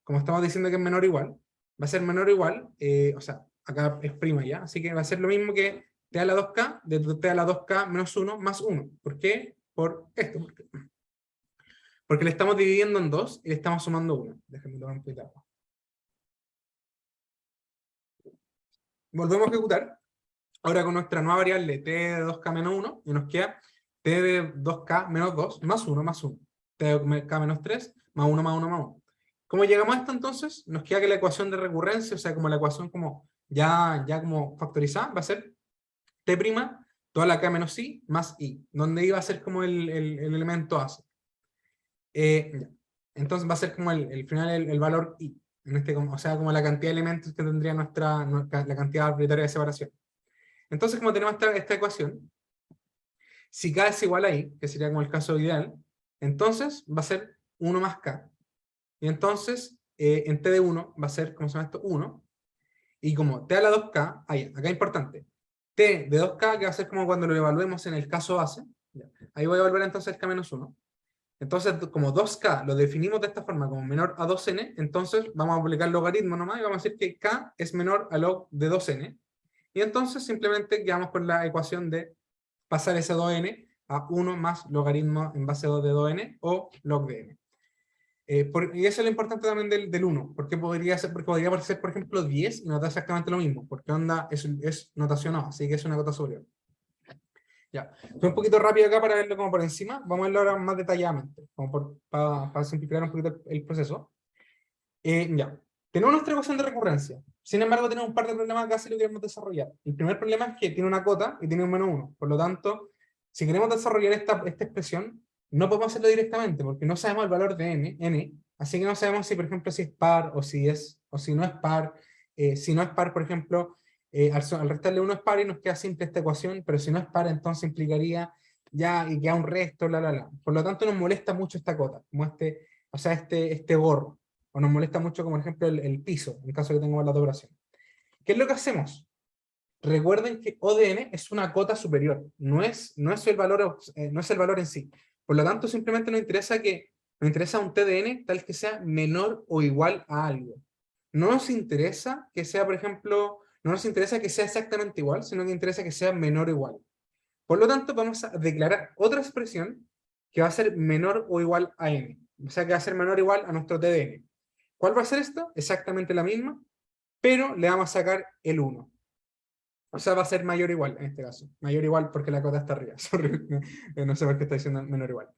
como estamos diciendo que es menor o igual, va a ser menor o igual, o sea, acá es prima ya, así que va a ser lo mismo que T a la 2k, de T a la 2k menos 1 más 1. ¿Por qué? Por esto. Porque le estamos dividiendo en 2 y le estamos sumando 1. Déjenme tomar un poquito de agua. Volvemos a ejecutar. Ahora con nuestra nueva variable t de 2k menos 1, y nos queda t de 2k menos 2 más 1 más 1. T de k menos 3 más 1 más 1 más 1. ¿Cómo llegamos a esto entonces? Nos queda que la ecuación de recurrencia, o sea, como la ecuación como ya como factorizada, va a ser t', toda la k menos i, más i, donde i va a ser como el elemento A. Entonces va a ser como el final el valor i, o sea, como la cantidad de elementos que tendría la cantidad arbitraria de separación. Entonces, como tenemos esta ecuación, si k es igual a i, que sería como el caso ideal, entonces va a ser 1 más k. Y entonces, en t de 1 va a ser, ¿cómo se llama esto? 1. Y como t a la 2k, acá importante, t de 2k, que va a ser como cuando lo evaluemos en el caso base, ahí voy a evaluar entonces el k menos 1. Entonces, como 2k lo definimos de esta forma como menor a 2n, entonces vamos a aplicar logaritmo nomás y vamos a decir que k es menor a log de 2n. Y entonces simplemente quedamos con la ecuación de pasar ese 2n a 1 más logaritmo en base 2 de 2n o log de n. Y eso es lo importante también del 1, porque podría ser, por ejemplo, 10 y nos da exactamente lo mismo, porque onda es notación O, así que es una cota superior. Ya, fue un poquito rápido acá para verlo como por encima, vamos a verlo ahora más detalladamente, como para simplificar un poquito el proceso. Ya, tenemos nuestra ecuación de recurrencia, sin embargo tenemos un par de problemas acá si lo queremos desarrollar. El primer problema es que tiene una cota y tiene un -1, por lo tanto, si queremos desarrollar esta expresión, no podemos hacerlo directamente, porque no sabemos el valor de n, así que no sabemos si, por ejemplo, si es par, o si no es par. Si no es par, por ejemplo, al restarle 1 es par y nos queda simple esta ecuación, pero si no es par, entonces implicaría y queda un resto, Por lo tanto, nos molesta mucho esta cota, como este gorro, o nos molesta mucho, como por ejemplo, el piso, en caso de que tengamos la operación. ¿Qué es lo que hacemos? Recuerden que ODN es una cota superior, no es el valor en sí. Por lo tanto, simplemente nos interesa un TDN tal que sea menor o igual a algo. No nos interesa que sea, por ejemplo, no nos interesa que sea exactamente igual, sino que interesa que sea menor o igual. Por lo tanto, vamos a declarar otra expresión que va a ser menor o igual a n. O sea, que va a ser menor o igual a nuestro TDN. ¿Cuál va a ser esto? Exactamente la misma, pero le vamos a sacar el 1. O sea, va a ser mayor o igual en este caso. Mayor o igual porque la cota está arriba. Sorry, no sé por qué está diciendo menor o igual.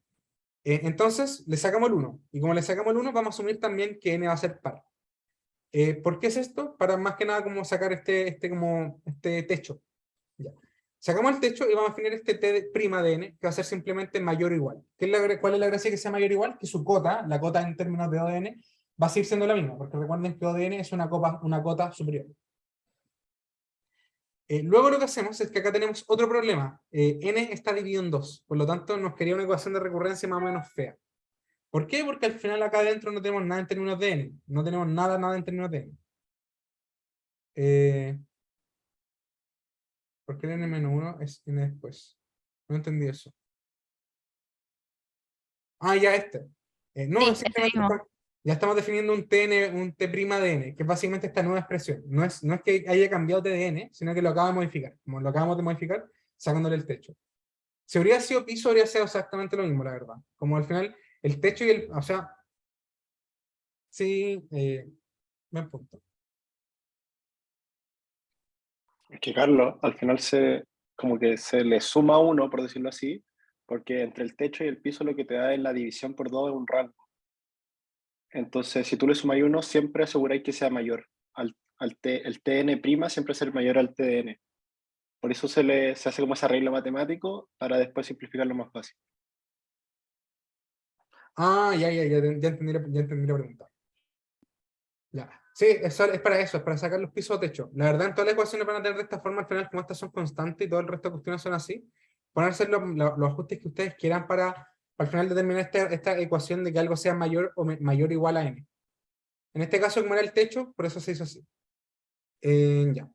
Entonces, le sacamos el 1. Y como le sacamos el 1, vamos a asumir también que n va a ser par. ¿Por qué es esto? Para más que nada como sacar este techo. Ya. Sacamos el techo y vamos a definir este t de n, que va a ser simplemente mayor o igual. ¿Cuál es la gracia de que sea mayor o igual? Que su cota, la cota en términos de O de n, va a seguir siendo la misma, porque recuerden que O de n es una cota superior. Luego lo que hacemos es que acá tenemos otro problema. N está dividido en 2, por lo tanto nos quería una ecuación de recurrencia más o menos fea. ¿Por qué? Porque al final acá adentro no tenemos nada en términos de n. No tenemos nada en términos de n. ¿Por qué el n-1 es n después? No entendí eso. Ah, ya no, Sí, es ese simplemente mismo. ya estamos definiendo un t de n, que es básicamente esta nueva expresión. No es que haya cambiado t de n, sino que lo acaba de modificar. Como lo acabamos de modificar, sacándole el techo. Si hubiera sido piso, habría sido exactamente lo mismo, la verdad. Como al final, el techo y o sea, sí, buen punto. Es que Carlos, al final como que se le suma 1, por decirlo así, porque entre el techo y el piso lo que te da es la división por 2 de un rango. Entonces, si tú le sumas 1, siempre aseguráis que sea mayor. El Tn' siempre ser mayor al Tdn. Por eso se hace como ese arreglo matemático para después simplificarlo más fácil. Ah, ya entendí la pregunta. Ya. Sí, es para eso, es para sacar los pisos o techo. La verdad, en todas las ecuaciones van a tener de esta forma, al final, como estas son constantes y todo el resto de cuestiones son así, van a hacer los ajustes que ustedes quieran para al final determinar esta ecuación de que algo sea mayor o mayor o igual a n. En este caso, como era el techo, por eso se hizo así. Ya.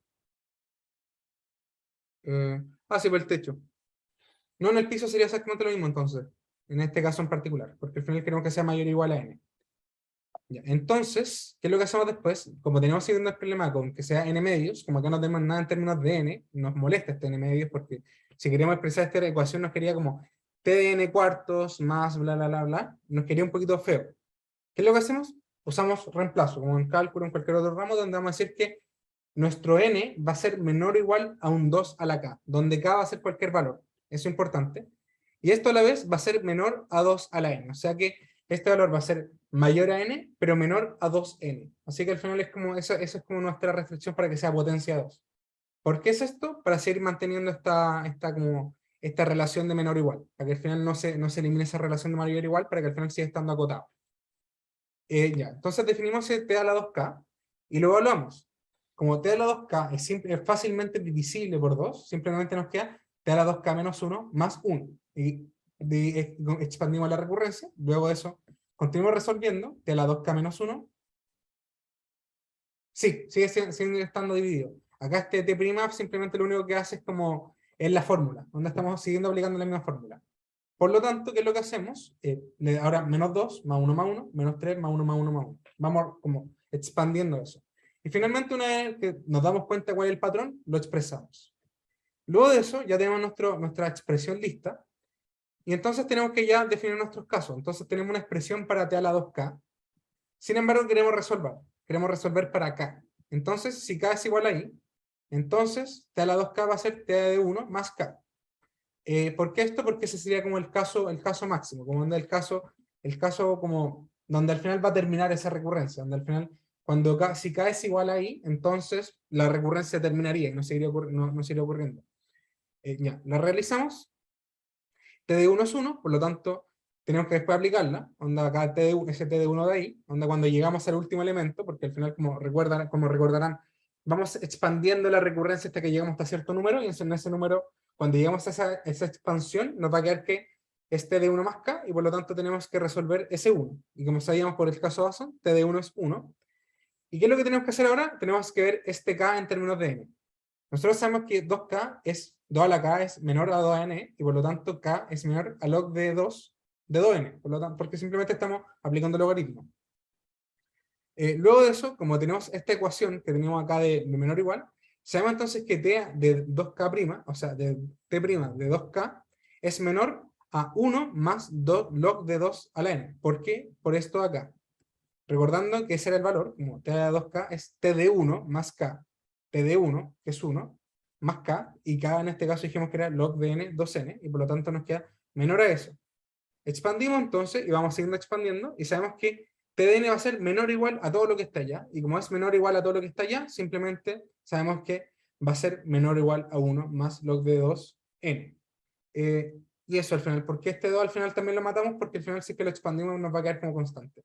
Sí, por el techo. No, en el piso sería exactamente lo mismo, entonces. En este caso en particular, porque al final queremos que sea mayor o igual a n. Ya, entonces, ¿qué es lo que hacemos después? Como tenemos siguiendo el problema con que sea n medios, como acá no tenemos nada en términos de n, nos molesta este n medios porque si queríamos expresar esta ecuación nos quería como t de n cuartos más bla bla bla bla, nos quería un poquito feo. ¿Qué es lo que hacemos? Usamos reemplazo, como en cálculo, en cualquier otro ramo, donde vamos a decir que nuestro n va a ser menor o igual a un 2 a la k, donde k va a ser cualquier valor. Eso es importante. Y esto a la vez va a ser menor a 2 a la n. O sea que este valor va a ser mayor a n, pero menor a 2n. Así que al final es como, eso es como nuestra restricción para que sea potencia 2. ¿Por qué es esto? Para seguir manteniendo esta relación de menor o igual. Para que al final no se elimine esa relación de mayor o igual, para que al final siga estando acotado. Ya, entonces definimos t a la 2k y lo evaluamos. Como t a la 2k es fácilmente divisible por 2, simplemente nos queda t a la 2k menos 1 más 1. Y expandimos la recurrencia, luego de eso continuamos resolviendo, t a la 2k menos 1. Sí, sigue estando dividido. Acá este t' simplemente lo único que hace es como en la fórmula, donde estamos siguiendo aplicando la misma fórmula. Por lo tanto, ¿qué es lo que hacemos? Ahora menos 2 más 1, menos 3 más 1 más 1 más 1. Vamos como expandiendo eso. Y finalmente, una vez que nos damos cuenta cuál es el patrón, lo expresamos. Luego de eso, ya tenemos nuestra expresión lista. Y entonces tenemos que ya definir nuestros casos. Entonces tenemos una expresión para t a la 2k. Sin embargo, queremos resolver para k. Entonces, si k es igual a i, entonces t a la 2k va a ser t de 1 más k. ¿Por qué esto? Porque ese sería como el caso máximo, como donde el caso como donde al final va a terminar esa recurrencia, donde al final, si k es igual a i, entonces la recurrencia terminaría y no seguiría ocurriendo. Ya, la realizamos, t de 1 es 1, por lo tanto, tenemos que después aplicarla, onda acá ese t de 1 de ahí, onda cuando llegamos al último elemento, porque al final, como recordarán, vamos expandiendo la recurrencia hasta que llegamos hasta cierto número, y en ese número, cuando llegamos a esa expansión, nos va a quedar que es t de 1 más k, y por lo tanto tenemos que resolver ese 1. Y como sabíamos por el caso Awesome, t de 1 es 1. ¿Y qué es lo que tenemos que hacer ahora? Tenemos que ver este k en términos de n. Nosotros sabemos que 2k 2 a la k es menor a 2 a n, y por lo tanto k es menor a log de 2n, por lo tanto, porque simplemente estamos aplicando el logaritmo. Luego de eso, como tenemos esta ecuación que tenemos acá de menor o igual, sabemos entonces que t de 2k', o sea, de t' de 2k, es menor a 1 más log de 2 a la n. ¿Por qué? Por esto de acá. Recordando que ese era el valor, como t de 2k es t de 1 más k, t de 1, que es 1, más k, y k en este caso dijimos que era log de n, 2n, y por lo tanto nos queda menor a eso. Expandimos entonces, y vamos siguiendo expandiendo, y sabemos que T de n va a ser menor o igual a todo lo que está allá, y como es menor o igual a todo lo que está allá, simplemente sabemos que va a ser menor o igual a 1 más log de 2n. Y eso al final, ¿por qué este 2 al final también lo matamos? Porque al final si es que lo expandimos nos va a quedar como constante.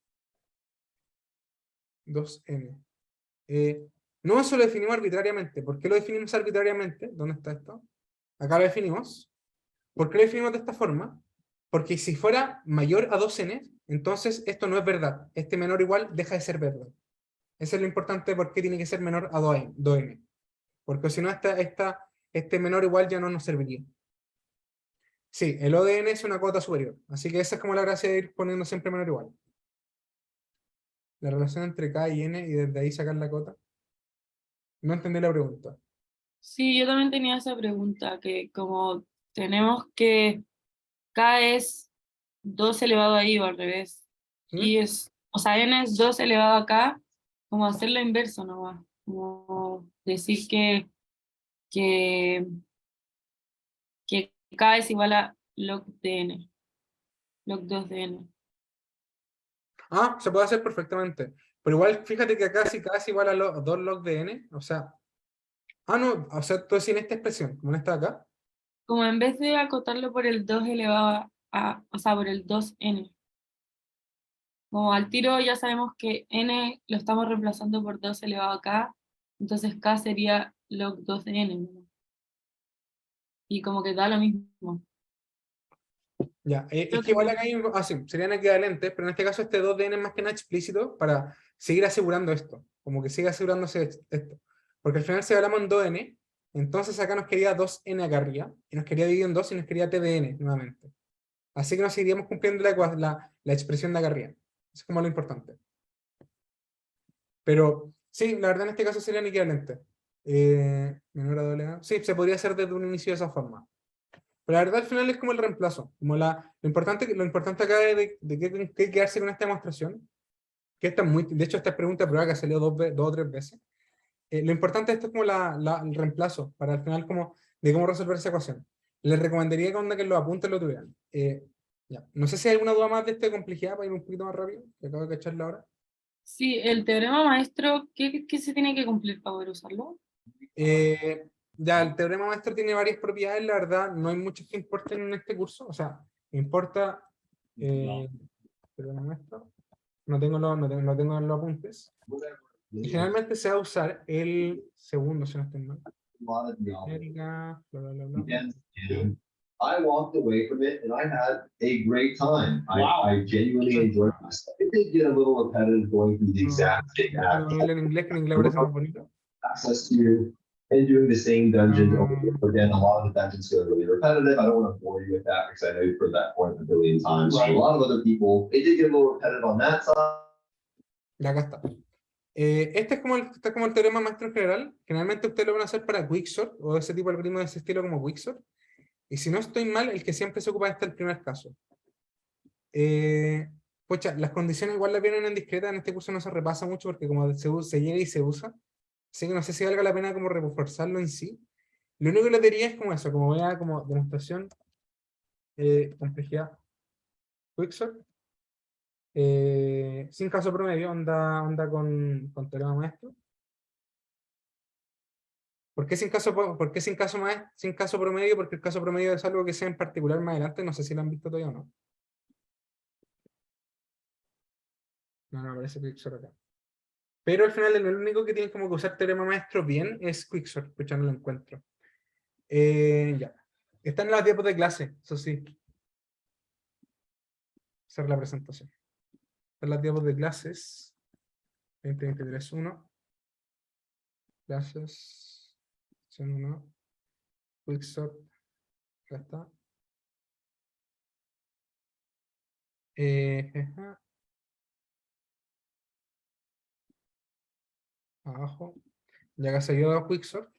2n. No, eso lo definimos arbitrariamente. ¿Por qué lo definimos arbitrariamente? ¿Dónde está esto? Acá lo definimos. ¿Por qué lo definimos de esta forma? Porque si fuera mayor a 2n, entonces esto no es verdad. Este menor o igual deja de ser verdad. Eso es lo importante de por qué tiene que ser menor a 2n. Porque si no, este menor o igual ya no nos serviría. Sí, el ODN es una cota superior. Así que esa es como la gracia de ir poniendo siempre menor o igual. La relación entre K y N y desde ahí sacar la cota. No entendí la pregunta. Sí, yo también tenía esa pregunta, que como tenemos que K es 2 elevado a I o al revés, ¿Mm? y es, o sea, N es 2 elevado a K, como hacer lo inverso nomás, como decir que, que K es igual a log de N, log 2 de N. Ah, se puede hacer perfectamente. Pero igual, fíjate que acá si K es igual a 2 log de N, o sea... Ah, no, o sea, tú decís en esta expresión, como en esta de acá. Como en vez de acotarlo por el 2 elevado a, o sea, por el 2N. Como al tiro ya sabemos que N lo estamos reemplazando por 2 elevado a K, entonces K sería log 2 de N, ¿no? Y como que da lo mismo. Ya, es Creo que que igual acá hay sí, serían equivalentes, pero en este caso este 2DN es más que nada explícito para seguir asegurando esto, como que siga asegurándose esto. Porque al final si hablamos en 2N, entonces acá nos quería 2N acá arriba, y nos quería dividir en 2 y nos quería TDN nuevamente. Así que nos seguiríamos cumpliendo la expresión de acá arriba. Eso es como lo importante. Pero sí, la verdad en este caso serían equivalentes. Menor a doble A. Sí, se podría hacer desde un inicio de esa forma. Pero la verdad al final es como el reemplazo. Como lo importante acá de qué quedarse con esta demostración, que esta es muy, de hecho esta pregunta prueba que ha salido dos o tres veces. Lo importante de esto es como el reemplazo, para al final como de cómo resolver esa ecuación. Les recomendaría que, onda, que los apuntes lo tuvieran. Ya. No sé si hay alguna duda más de esta complejidad para ir un poquito más rápido, que acabo de cacharla ahora. sí, el teorema maestro, ¿qué se tiene que cumplir para poder usarlo? Ya, el teorema maestro tiene varias propiedades, la verdad, no hay muchas que importen en este curso, o sea, importa teorema maestro, no tengo los apuntes, y generalmente se va a usar el segundo, si no estoy mal. Erga, bla, bla, bla, bla. I walked away from it and I had a great time. I genuinely enjoyed myself. It did get a little repetitive going through the exact same En inglés, que en inglés parece más bonito. access to and doing the same dungeon over and over again. A lot of the dungeons feel really repetitive. I don't want to bore you with that because I know you've heard that point a billion times. Right. A lot of other people, it did get a little repetitive on that side. Y acá está. Este es como el teorema maestro en general. Generalmente ustedes lo van a hacer para Quicksort o ese tipo de algoritmos de ese estilo como Quicksort. Y si no estoy mal, el que siempre se ocupa es el primer caso. Pucha, las condiciones igual las vienen en discreta, en este curso no se repasa mucho porque como se llega y se usa, así que no sé si valga la pena como reforzarlo en sí. Lo único que les diría es como eso, como vea como demostración, complejidad, Quicksort, sin caso promedio, onda con teorema maestro. ¿Por qué sin caso promedio? Porque el caso promedio es algo que sea en particular más adelante, no sé si lo han visto todavía o no. No, aparece Quicksort acá. Pero al final el único que tiene como que usar teorema maestro bien es Quicksort, pues ya no lo encuentro. Ya. Están en las diapos de clase, eso sí. Esa es la presentación. Están las diapos de clases. 2023-1. Clases. Sección 1. Quicksort. Ya está. Jeja. Abajo. Ya que se dio a Quicksort.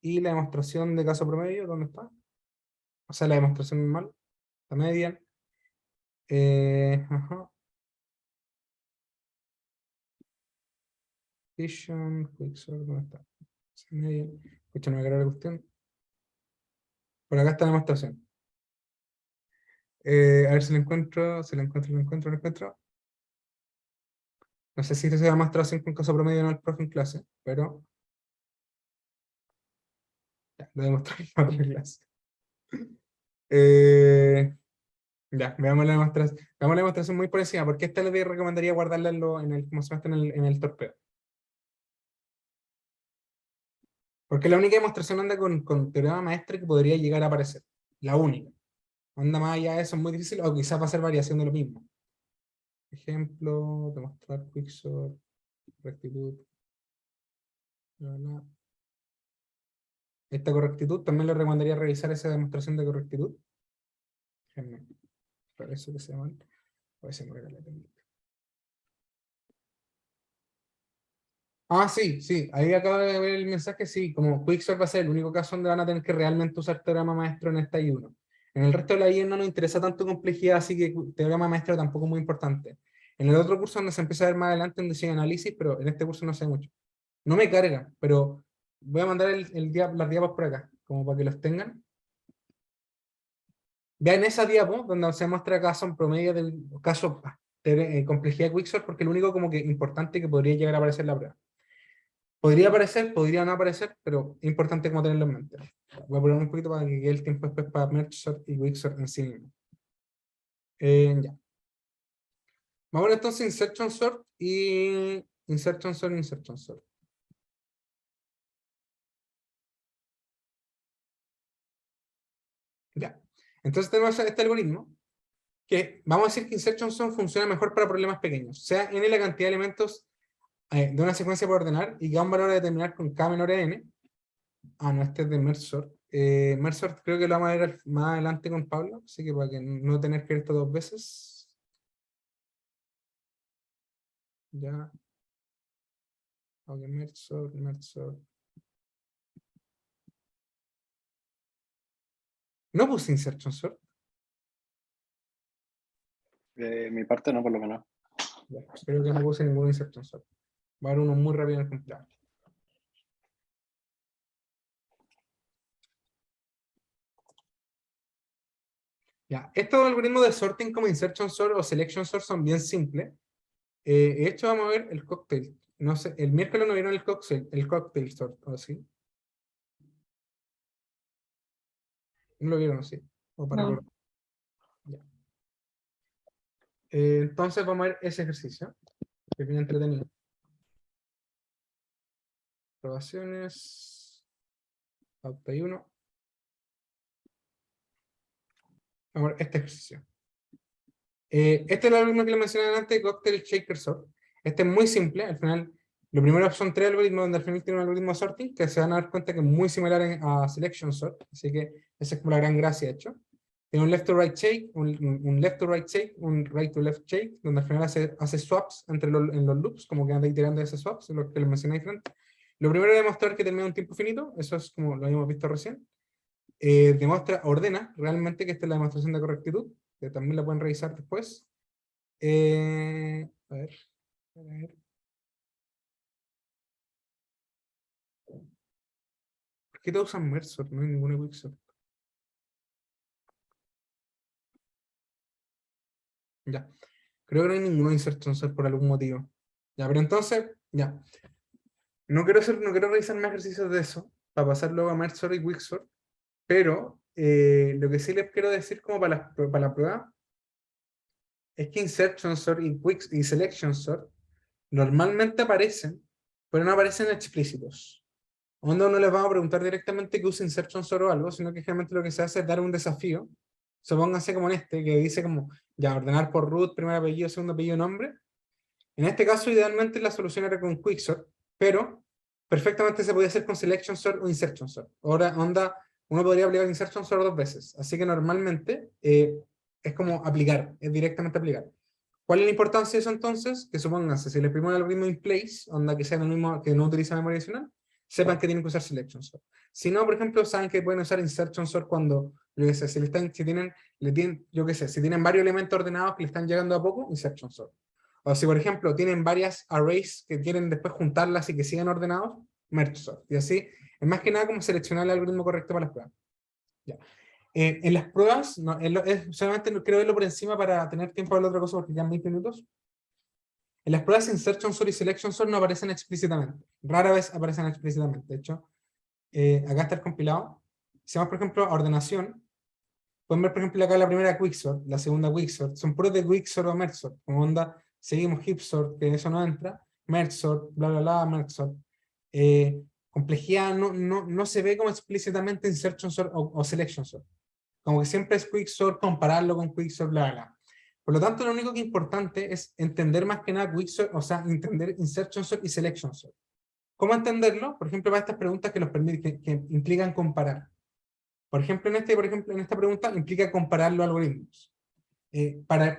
Y la demostración de caso promedio, ¿dónde está? O sea, la demostración normal. La media. Ajá. Vision, Quicksort, ¿dónde está? Media. Escucha, no me agarra la cuestión. Por acá está la demostración. A ver si lo encuentro, lo encuentro. No sé si esto se va a mostrar 5 en caso promedio o no el profe en clase, pero ya, lo demostré en otra clase. Ya, veamos la demostración muy por encima, porque esta le recomendaría guardarla como se muestra en el torpeo. Porque la única demostración anda con teorema maestre que podría llegar a aparecer. La única. Anda más allá de eso es muy difícil, o quizás va a ser variación de lo mismo. Ejemplo, demostrar quicksort, rectitud. Bla, bla. Esta correctitud, también le recomendaría revisar esa demostración de correctitud. Déjenme, por eso que se llaman. A ver si me regala la técnica. Ah, sí, sí, ahí acabo de ver el mensaje, sí, como Quicksort va a ser el único caso donde van a tener que realmente usar teorema maestro en esta I1. En el resto de la I no nos interesa tanto complejidad, así que teorema maestro tampoco es muy importante. En el otro curso donde se empieza a ver más adelante en diseño y análisis, pero en este curso no sé mucho. No me carga, pero voy a mandar las diapos por acá, como para que los tengan. Vean esa diapo, donde se muestra caso en promedio del caso complejidad de Quicksort, porque es lo único como que importante que podría llegar a aparecer en la prueba. Podría aparecer, podría no aparecer, pero es importante como tenerlo en mente. Voy a poner un poquito para que quede el tiempo después para Mergesort y Quicksort en sí mismo. Ya. Vamos a ver entonces Insertion Sort y Insertion Sort, Insertion Sort. Ya. Entonces tenemos este algoritmo que vamos a decir que Insertion Sort funciona mejor para problemas pequeños. Sea n la cantidad de elementos de una secuencia por ordenar y que a un valor a determinar con k menor a n. Ah, no, este es de Mergesort. Mergesort creo que lo vamos a ver más adelante con Pablo, así que para que no tener que ver esto 2 veces. Ya. Ok, Mergesort. No puse Insertion Sort. De mi parte no, por lo menos. Ya, creo que no puse ningún Insertion Sort. Va a haber uno muy rápido en el computador. Ya, estos algoritmos de sorting como Insertion Sort o Selection Sort son bien simples. De hecho, vamos a ver el cocktail. No sé, el miércoles no vieron el cocktail sort, ¿o sí? ¿No lo vieron, sí? O para No. recordar. Ya. Entonces vamos a ver ese ejercicio, que es bien entretenido. Aprobaciones. Pauta 1. Vamos a ver este ejercicio. Este es el algoritmo que le mencioné antes, Cocktail Shaker Sort. Este es muy simple, al final, lo primero son 3 algoritmos donde al final tiene un algoritmo de sorting que se van a dar cuenta que es muy similar a Selection Sort, así que esa es como la gran gracia, de hecho. Tiene un left to right shake, un left to right shake, un right to left shake, donde al final hace swaps en los loops, como que anda iterando ese swaps, lo que les mencioné diferente. Lo primero es demostrar que termina un tiempo finito, eso es como lo habíamos visto recién. Ordena realmente que esta es la demostración de correctitud, que también la pueden revisar después. A ver. ¿Por qué todos usan Mergesort? No hay ninguna Quicksort. Ya. Creo que no hay ninguno Insertion Sort por algún motivo. Ya, pero entonces, ya. No quiero revisar más ejercicios de eso, para pasar luego a Mergesort y Quicksort, pero lo que sí les quiero decir como para la prueba es que Insertion Sort y Selection Sort normalmente aparecen, pero no aparecen explícitos. Onda no les vamos a preguntar directamente que use Insertion Sort o algo, sino que generalmente lo que se hace es dar un desafío. Supónganse como en este, que dice como, ya, ordenar por root, primer apellido, segundo apellido, nombre. En este caso, idealmente la solución era con Quicksort, pero perfectamente se podía hacer con Selection Sort o Insertion Sort. Ahora, onda, uno podría aplicar Insertion Sort 2 veces. Así que normalmente es como aplicar, es directamente aplicar. ¿Cuál es la importancia de eso entonces? Que supónganse, si les primero el algoritmo in place, onda que sea el mismo, que no utiliza memoria adicional, sepan que tienen que usar Selection Sort. Si no, por ejemplo, saben que pueden usar Insertion Sort cuando, yo qué sé, si tienen varios elementos ordenados que le están llegando a poco, Insertion Sort. O si, por ejemplo, tienen varias arrays que quieren después juntarlas y que sigan ordenados, Merge Sort. Y así, es más que nada como seleccionar el algoritmo correcto para las pruebas. Ya. En las pruebas, no, solamente quiero verlo por encima para tener tiempo de la otra cosa porque quedan 20 minutos. En las pruebas insertion sort y selection sort no aparecen explícitamente. Rara vez aparecen explícitamente. De hecho, acá está el compilado. Si vamos, por ejemplo, a ordenación, pueden ver, por ejemplo, acá la primera quicksort, la segunda quicksort. Son puros de quicksort o mergesort. Como onda, seguimos heapsort, que eso no entra. Mergesort, bla, bla, bla, mergesort. Complejidad no se ve como explícitamente insertion sort o selection sort. Como que siempre es quicksort, compararlo con quicksort, bla, bla, bla. Por lo tanto, lo único que es importante es entender más que nada quicksort, o sea, entender insertion sort y selection sort. ¿Cómo entenderlo? Por ejemplo, para estas preguntas que, que implican comparar. Por ejemplo, en esta pregunta implica comparar los algoritmos.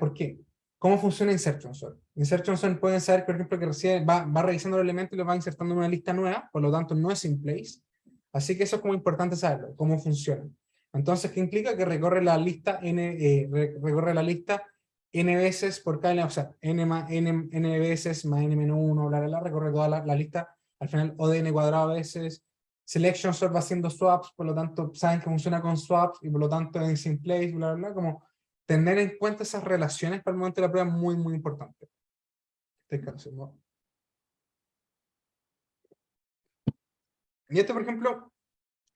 ¿Por qué? ¿Cómo funciona insertion sort? Insertion sort pueden saber, por ejemplo, que recién va revisando los elementos y los va insertando en una lista nueva, por lo tanto no es in place. Así que eso es como importante saberlo, cómo funciona. Entonces, ¿qué implica? Que recorre la lista recorre la lista n veces por cada, o sea, n veces más n-1, bla, bla, bla, recorre toda la lista, al final O de n cuadrado veces. Selection sort va haciendo swaps, por lo tanto saben que funciona con swaps y por lo tanto es in place, bla, bla, bla, como tener en cuenta esas relaciones para el momento de la prueba es muy, muy importante. Y este, por ejemplo,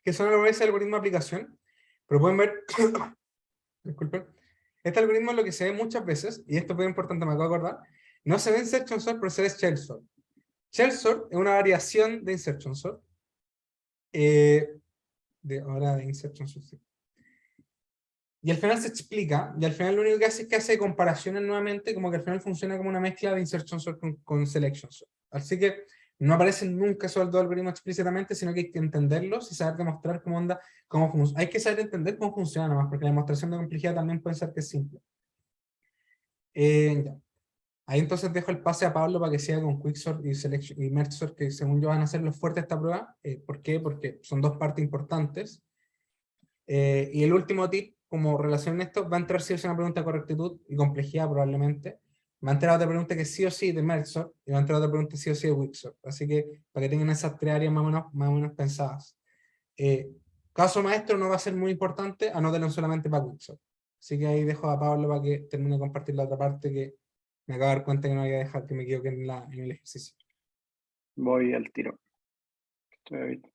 que son ese algoritmo de aplicación, pero pueden ver, disculpen, este algoritmo es lo que se ve muchas veces, y esto es muy importante, me acabo de acordar, no se ve insertion sort, pero se ve shell sort. Shell sort es una variación de insertion sort, ahora de insertion sort, sí. Y al final se explica, y al final lo único que hace es que hace comparaciones nuevamente, como que al final funciona como una mezcla de insertion sort con selection sort. Así que no aparecen nunca esos dos algoritmos explícitamente, sino que hay que entenderlos y saber demostrar cómo anda, cómo funciona. Hay que saber entender cómo funciona nomás, porque la demostración de complejidad también puede ser que es simple. Ya. Ahí entonces dejo el pase a Pablo para que siga con Quicksort y Selection y Mergesort, que según yo van a ser los fuertes de esta prueba. ¿Por qué? Porque son dos partes importantes. Y el último tip, como relación a esto, va a entrar sí o sí una pregunta de correctitud y complejidad probablemente. Va a entrar otra pregunta que sí o sí de Mergesort y va a entrar otra pregunta sí o sí de Quicksort. Así que para que tengan esas tres áreas más o menos pensadas. Caso maestro no va a ser muy importante, anótenlo solamente para Quicksort. Así que ahí dejo a Pablo para que termine de compartir la otra parte que me acabo de dar cuenta que no había dejado que me equivoqué en el ejercicio. Voy al tiro. Estoy ahorita.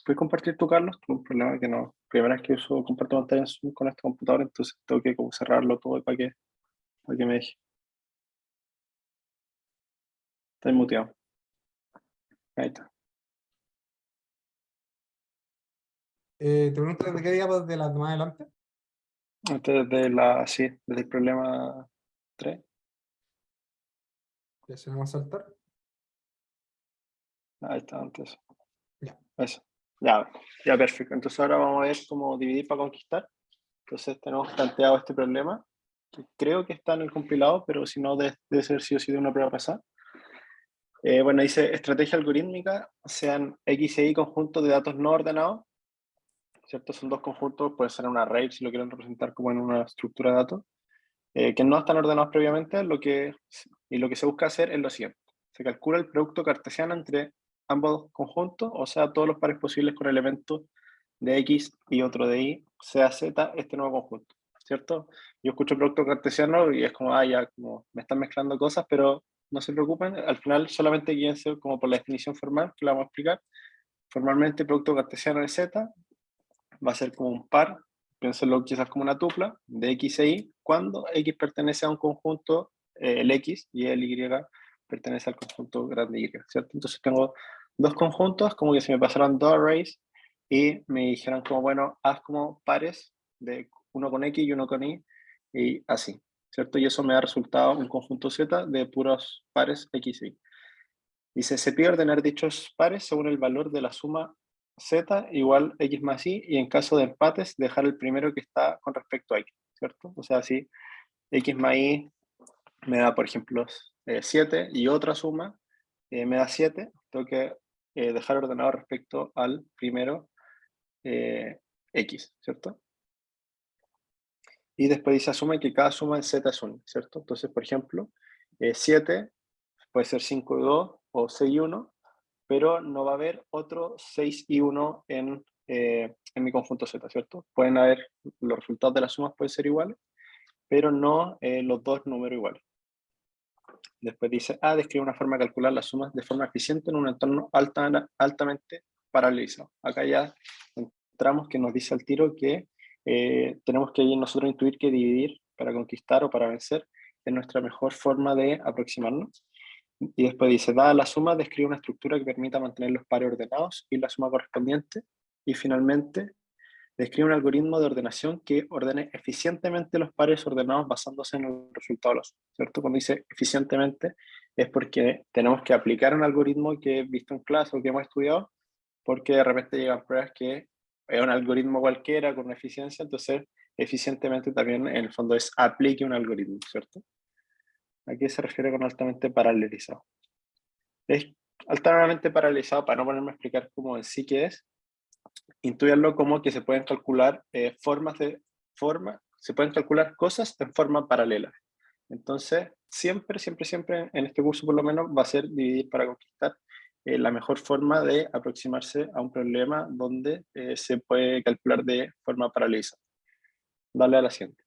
¿Puedes compartir tú, Carlos? Tengo un problema que no. Primera vez que comparto pantalla en Zoom con este computador, entonces tengo que como cerrarlo todo para que me deje. Está muteado. Ahí está. ¿Te pregunto desde qué día de la más adelante? Antes desde el problema 3. Ya se vamos a saltar. Ahí está, antes. Ya. Eso. Ya, perfecto. Entonces ahora vamos a ver cómo dividir para conquistar. Entonces tenemos planteado este problema, que creo que está en el compilado, pero si no, debe ser sí o sí de una prueba pasada. Bueno, dice, estrategia algorítmica, sean X e Y conjuntos de datos no ordenados, ¿cierto? Son dos conjuntos, puede ser un array si lo quieren representar como en una estructura de datos, que no están ordenados previamente, lo que se busca hacer es lo siguiente. Se calcula el producto cartesiano entre ambos conjuntos, o sea, todos los pares posibles con elementos de X y otro de Y, sea Z, este nuevo conjunto, ¿cierto? Yo escucho producto cartesiano y es como, ya, como me están mezclando cosas, pero no se preocupen, al final solamente guíense como por la definición formal, que la vamos a explicar. Formalmente, producto cartesiano de Z va a ser como un par, piénsenlo quizás como una tupla, de X e Y, cuando X pertenece a un conjunto, el X, y el Y pertenece al conjunto grande Y, ¿cierto? Entonces tengo dos conjuntos, como que se me pasaron dos arrays, y me dijeron como, bueno, haz como pares, de uno con X y uno con Y, y así, ¿cierto? Y eso me da resultado un conjunto Z de puros pares X y Y. Dice, se pide ordenar dichos pares según el valor de la suma Z igual X más Y, y en caso de empates, dejar el primero que está con respecto a X, ¿cierto? O sea, si X más Y me da, por ejemplo, 7 y otra suma me da 7, tengo que dejar ordenado respecto al primero X, ¿cierto? Y después dice, asume que cada suma en Z es 1, ¿cierto? Entonces, por ejemplo, 7 puede ser 5 y 2 o 6 y 1, pero no va a haber otro 6 y 1 en en mi conjunto Z, ¿cierto? Pueden haber, los resultados de las sumas pueden ser iguales, pero no los dos números iguales. Después dice, describe una forma de calcular las sumas de forma eficiente en un entorno altamente paralelizado. Acá ya entramos que nos dice al tiro que tenemos que nosotros intuir que dividir para conquistar o para vencer es nuestra mejor forma de aproximarnos. Y después dice, dada la suma, describe una estructura que permita mantener los pares ordenados y la suma correspondiente. Y finalmente, describe un algoritmo de ordenación que ordene eficientemente los pares ordenados basándose en el resultado de la suma, ¿cierto? Cuando dice eficientemente es porque tenemos que aplicar un algoritmo que he visto en clase o que hemos estudiado, porque de repente llegan pruebas que es un algoritmo cualquiera con una eficiencia, entonces eficientemente también en el fondo es aplique un algoritmo, ¿cierto? ¿A qué se refiere con altamente paralelizado? Es altamente paralelizado, para no ponerme a explicar cómo en sí que es, intúyanlo como que se pueden calcular se pueden calcular cosas en forma paralela. Entonces, siempre en este curso por lo menos va a ser dividir para conquistar la mejor forma de aproximarse a un problema donde se puede calcular de forma paralelizada. Dale a la siguiente.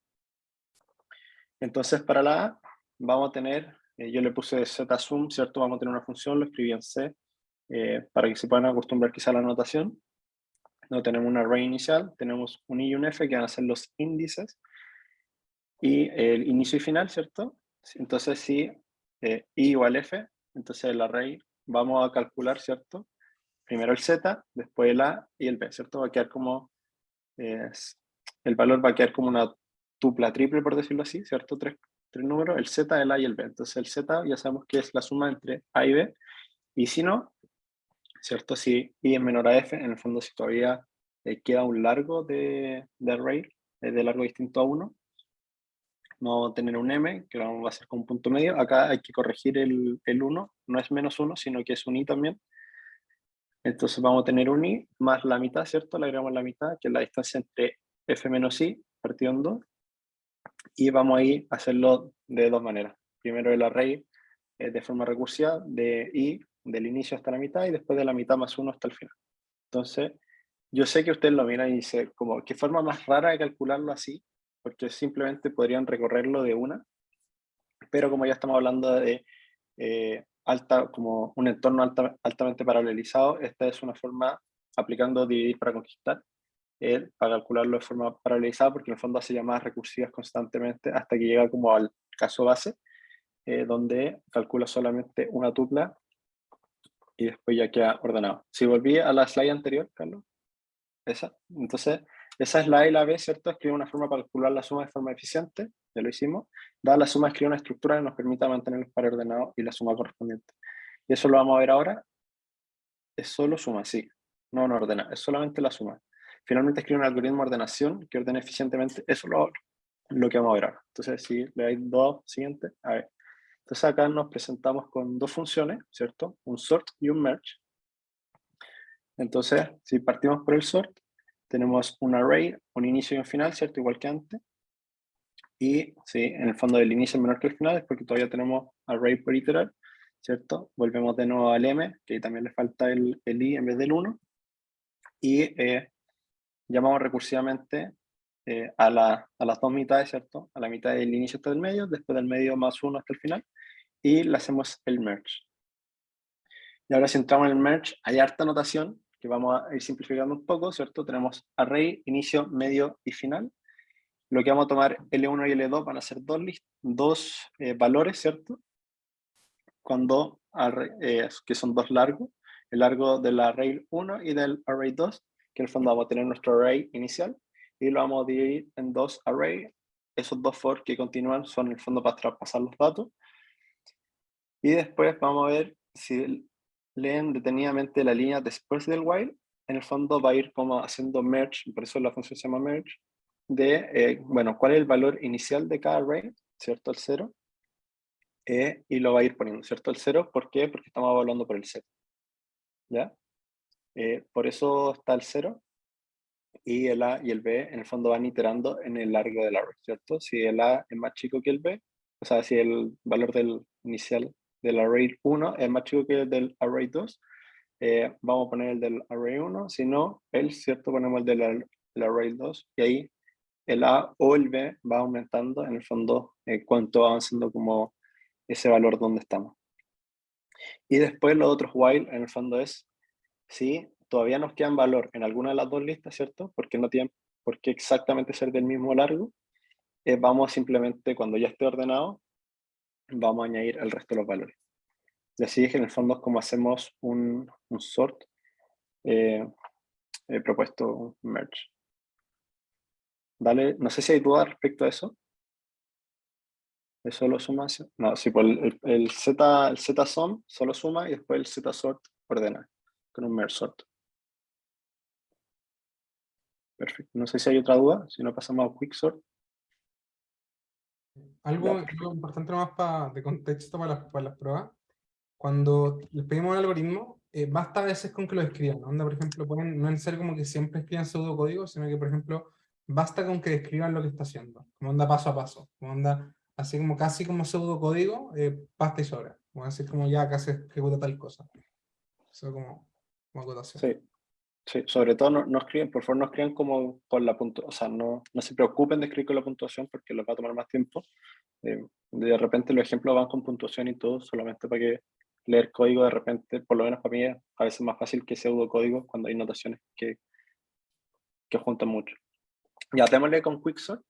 Entonces, para la A, vamos a tener, yo le puse ZSum, ¿cierto? Vamos a tener una función, lo escribí en C, para que se puedan acostumbrar quizá a la notación. No tenemos un array inicial, tenemos un i y un f que van a ser los índices, y el inicio y final, ¿cierto? Entonces, si i igual f, entonces el array vamos a calcular, ¿cierto? Primero el z, después el a y el b, ¿cierto? Va a quedar como, el valor va a quedar como una tupla triple, por decirlo así, ¿cierto? Tres números, el z, el a y el b. Entonces el z ya sabemos que es la suma entre a y b, y si no, ¿cierto? Si i es menor a f, en el fondo si todavía queda un largo de array, de largo distinto a 1, vamos a tener un m, que lo va a ser con un punto medio. Acá hay que corregir el 1, no es menos 1, sino que es un i también. Entonces vamos a tener un i más la mitad, ¿cierto? Le agregamos la mitad, que es la distancia entre f menos i, partido en 2. Y vamos a ir a hacerlo de dos maneras. Primero el array de forma recursiva de i del inicio hasta la mitad y después de la mitad más 1 hasta el final. Entonces, yo sé que ustedes lo miran y dicen, como, ¿qué forma más rara de calcularlo así? Porque simplemente podrían recorrerlo de una, pero como ya estamos hablando de como un entorno altamente paralelizado, esta es una forma aplicando dividir para conquistar, para calcularlo de forma paralelizada, porque en el fondo hace llamadas recursivas constantemente hasta que llega como al caso base, donde calcula solamente una tupla y después ya queda ordenado. Si volví a la slide anterior, Carlos, entonces esa es la A y la B, ¿cierto? Escribe una forma para calcular la suma de forma eficiente, ya lo hicimos. Dada la suma, escribe una estructura que nos permita mantener los pares ordenados y la suma correspondiente. Y eso lo vamos a ver ahora. Es solo suma, sí. No ordena, es solamente la suma. Finalmente escribe un algoritmo de ordenación que ordene eficientemente. Eso es lo que vamos a ver ahora. Entonces, si le dais dos siguientes, a ver. Entonces acá nos presentamos con dos funciones, ¿cierto? Un sort y un merge. Entonces, si partimos por el sort, tenemos un array, un inicio y un final, ¿cierto? Igual que antes. Y sí, en el fondo el inicio es menor que el final, es porque todavía tenemos array por iterar, ¿cierto? Volvemos de nuevo al m, que también le falta el i en vez del 1. Y llamamos recursivamente a las dos mitades, ¿cierto? A la mitad del inicio hasta el medio, después del medio más 1 hasta el final, y le hacemos el merge. Y ahora si entramos en el merge, hay harta notación, que vamos a ir simplificando un poco, ¿cierto? Tenemos array, inicio, medio y final. Lo que vamos a tomar L1 y L2 van a ser dos valores, ¿cierto? Cuando que son dos largos, el largo del array 1 y del array 2, que en el fondo vamos a tener nuestro array inicial, y lo vamos a dividir en dos arrays. Esos dos for que continúan son en el fondo para traspasar los datos. Y después vamos a ver si leen detenidamente la línea después del while, en el fondo va a ir como haciendo merge, por eso la función se llama merge, de, bueno, cuál es el valor inicial de cada array, ¿cierto? El 0, y lo va a ir poniendo, ¿cierto? El 0, ¿por qué? Porque estamos hablando por el 0, ¿ya? Por eso está el 0, y el A y el B en el fondo van iterando en el largo del array, ¿cierto? Si el A es más chico que el B, o sea, si el valor del inicial del array 1 es más chico que el del array 2, vamos a poner el del array 1, si no, el, ¿cierto? Ponemos el del array 2, y ahí el A o el B va aumentando, en el fondo, cuánto va avanzando como ese valor donde estamos. Y después los otros while, en el fondo es, si todavía nos quedan valor en alguna de las dos listas, ¿cierto? Porque no tienen por qué exactamente ser del mismo largo, vamos simplemente, cuando ya esté ordenado, vamos a añadir el resto de los valores. Y así es que en el fondo es como hacemos un sort propuesto merge. Dale, no sé si hay dudas respecto a eso. ¿Es solo suma? No, sí, pues el Z sum solo suma y después el Z sort ordena con un merge sort. Perfecto. No sé si hay otra duda, si no pasamos a quick sort. Algo importante más de contexto para las pruebas. Cuando les pedimos un algoritmo, basta a veces con que lo escriban. Onda, por ejemplo, pueden no es necesario como que siempre escriban pseudocódigo, sino que, por ejemplo, basta con que describan lo que está haciendo, como onda paso a paso, como onda, así como casi como pseudocódigo, basta y sobra. Como así como ya casi ejecuta tal cosa. Eso como acotación. Sí, sí, sobre todo no escriben, por favor no escriban como con la puntuación, o sea, no se preocupen de escribir con la puntuación porque les va a tomar más tiempo. De repente los ejemplos van con puntuación y todo, solamente para que leer código de repente, por lo menos para mí, es a veces más fácil que pseudocódigo cuando hay notaciones que juntan mucho. Ya, démosle con quicksort.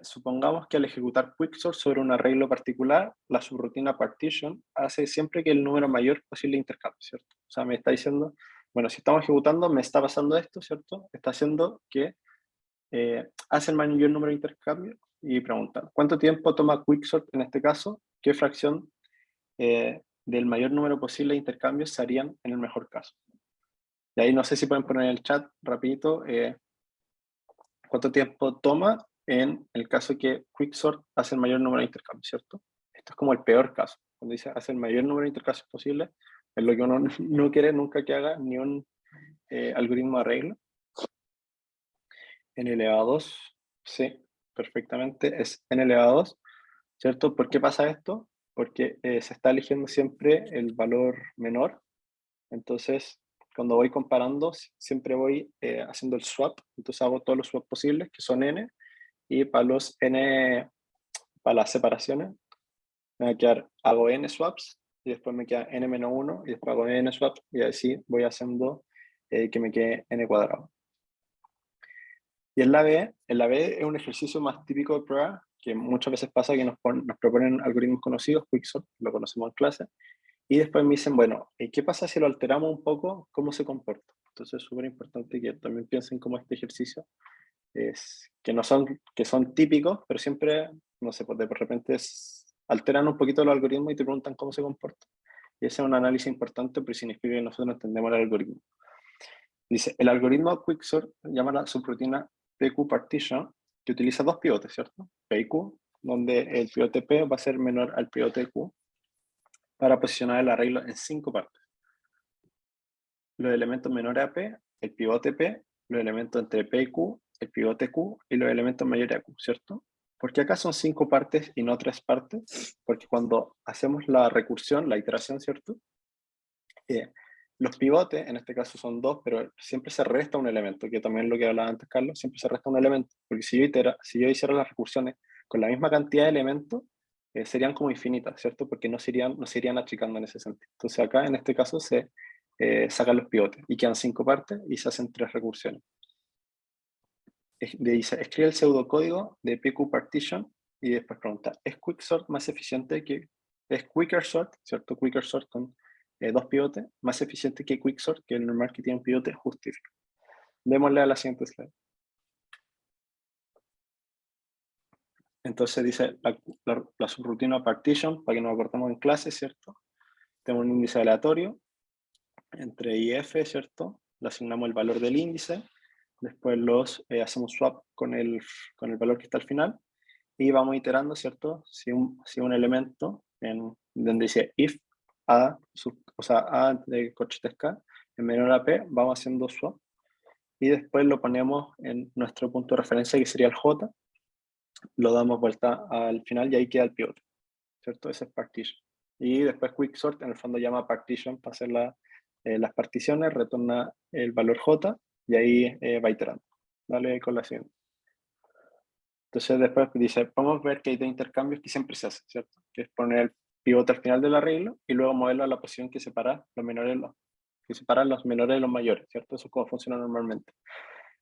Supongamos que al ejecutar quicksort sobre un arreglo particular, la subrutina partition hace siempre que el número mayor posible de intercambio, ¿cierto? O sea, me está diciendo, bueno, si estamos ejecutando, me está pasando esto, ¿cierto? Está haciendo que hace el mayor número de intercambios y pregunta, ¿cuánto tiempo toma quicksort en este caso? ¿Qué fracción del mayor número posible de intercambios se harían en el mejor caso? Y ahí no sé si pueden poner en el chat rapidito cuánto tiempo toma en el caso que quicksort hace el mayor número de intercambios, ¿cierto? Esto es como el peor caso. Cuando dice hace el mayor número de intercambios posible, es lo que uno no quiere nunca que haga ni un algoritmo de arreglo. N elevado a 2, sí, perfectamente, es N elevado a 2, ¿cierto? ¿Por qué pasa esto? Porque se está eligiendo siempre el valor menor. Entonces, cuando voy comparando, siempre voy haciendo el swap. Entonces hago todos los swaps posibles, que son N, y para los N, para las separaciones, me va a quedar, hago N swaps, y después me queda N-1, y después hago N swaps, y así voy haciendo que me quede N cuadrado. Y en la B es un ejercicio más típico de prueba, que muchas veces pasa que nos proponen algoritmos conocidos, quicksort, lo conocemos en clase, y después me dicen, bueno, ¿qué pasa si lo alteramos un poco? ¿Cómo se comporta? Entonces es súper importante que también piensen cómo este ejercicio es, que son típicos, pero siempre, no sé, pues de repente alteran un poquito los algoritmos y te preguntan cómo se comporta. Y ese es un análisis importante, porque significa que nosotros entendemos el algoritmo. Dice, el algoritmo quicksort llama la subrutina PQ partition, que utiliza dos pivotes, ¿cierto? P y Q, donde el pivote P va a ser menor al pivote Q, para posicionar el arreglo en 5 partes. Los elementos menores a P, el pivote P, los elementos entre P y Q, el pivote Q, y los elementos mayores a Q, ¿cierto? Porque acá son 5 partes y no 3 partes, porque cuando hacemos la recursión, la iteración, ¿cierto? Los pivotes, en este caso son 2, pero siempre se resta un elemento, que también es lo que hablaba antes Carlos, siempre se resta un elemento, porque si yo hiciera las recursiones con la misma cantidad de elementos, serían como infinitas, ¿cierto? Porque no se irían achicando en ese sentido. Entonces acá, en este caso, se sacan los pivotes y quedan 5 partes y se hacen 3 recursiones. Dice, escribe el pseudocódigo de PQ partition y después pregunta, ¿es quicksort más eficiente que... ¿Es quicker sort, ¿cierto? Quicker sort con 2 pivotes, más eficiente que quicksort, que el normal que tiene un pivote, justifica. Démosle a la siguiente slide. Entonces dice la subrutina partition, para que nos acordemos en clase, ¿cierto? Tenemos un índice aleatorio entre I y F, ¿cierto? Le asignamos el valor del índice, después hacemos swap con el valor que está al final, y vamos iterando, ¿cierto? Si un elemento, donde dice if A, o sea, A de corchetes K, es menor a P, vamos haciendo swap, y después lo ponemos en nuestro punto de referencia, que sería el J, lo damos vuelta al final y ahí queda el pivote, ¿cierto? Ese es partition. Y después quicksort, en el fondo llama partition para hacer las particiones, retorna el valor j y ahí va iterando. Dale con la siguiente. Entonces después dice, podemos ver que hay dos intercambios que siempre se hacen, ¿cierto? Que es poner el pivote al final del arreglo y luego moverlo a la posición que separa los menores, que separa los menores de los mayores, ¿cierto? Eso es como funciona normalmente.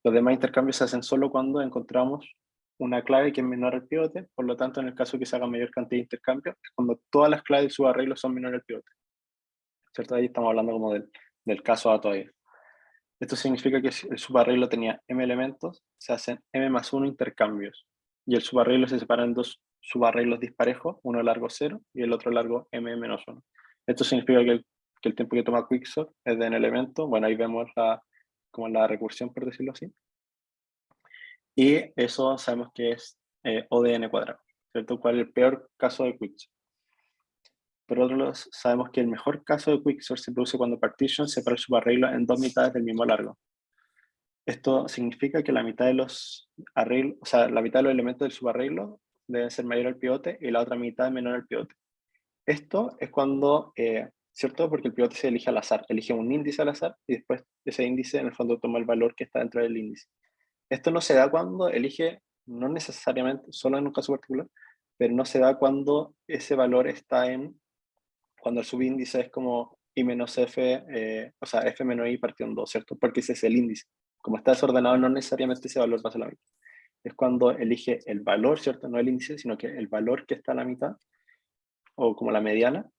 Los demás intercambios se hacen solo cuando encontramos una clave que es menor al pivote, por lo tanto, en el caso que se haga mayor cantidad de intercambios, es cuando todas las claves de su arreglo son menores al pivote, ¿cierto? Ahí estamos hablando como del caso A todavía. Esto significa que si el subarreglo tenía m elementos, se hacen m más 1 intercambios, y el subarreglo se separa en dos subarreglos disparejos, uno largo 0 y el otro largo m menos 1. Esto significa que el tiempo que toma Quicksort es de n elemento. Bueno, ahí vemos como la recursión, por decirlo así. Y eso sabemos que es O de n cuadrado, ¿cierto? ¿Cuál es el peor caso de Quicksort? Por otro lado, sabemos que el mejor caso de Quicksort se produce cuando partition separa el subarreglo en dos mitades del mismo largo. Esto significa que la mitad de los arreglos, o sea, la mitad de los elementos del subarreglo deben ser mayor al pivote y la otra mitad menor al pivote. Esto es cuando, ¿cierto? Porque el pivote se elige al azar, elige un índice al azar y después ese índice en el fondo toma el valor que está dentro del índice. Esto no se da cuando elige, no necesariamente, solo en un caso particular, pero no se da cuando ese valor está cuando el subíndice es como i menos f, o sea, f menos i partido en 2, ¿cierto? Porque ese es el índice. Como está desordenado, no necesariamente ese valor va a ser la mitad. Es cuando elige el valor, ¿cierto? No el índice, sino que el valor que está a la mitad, o como la mediana,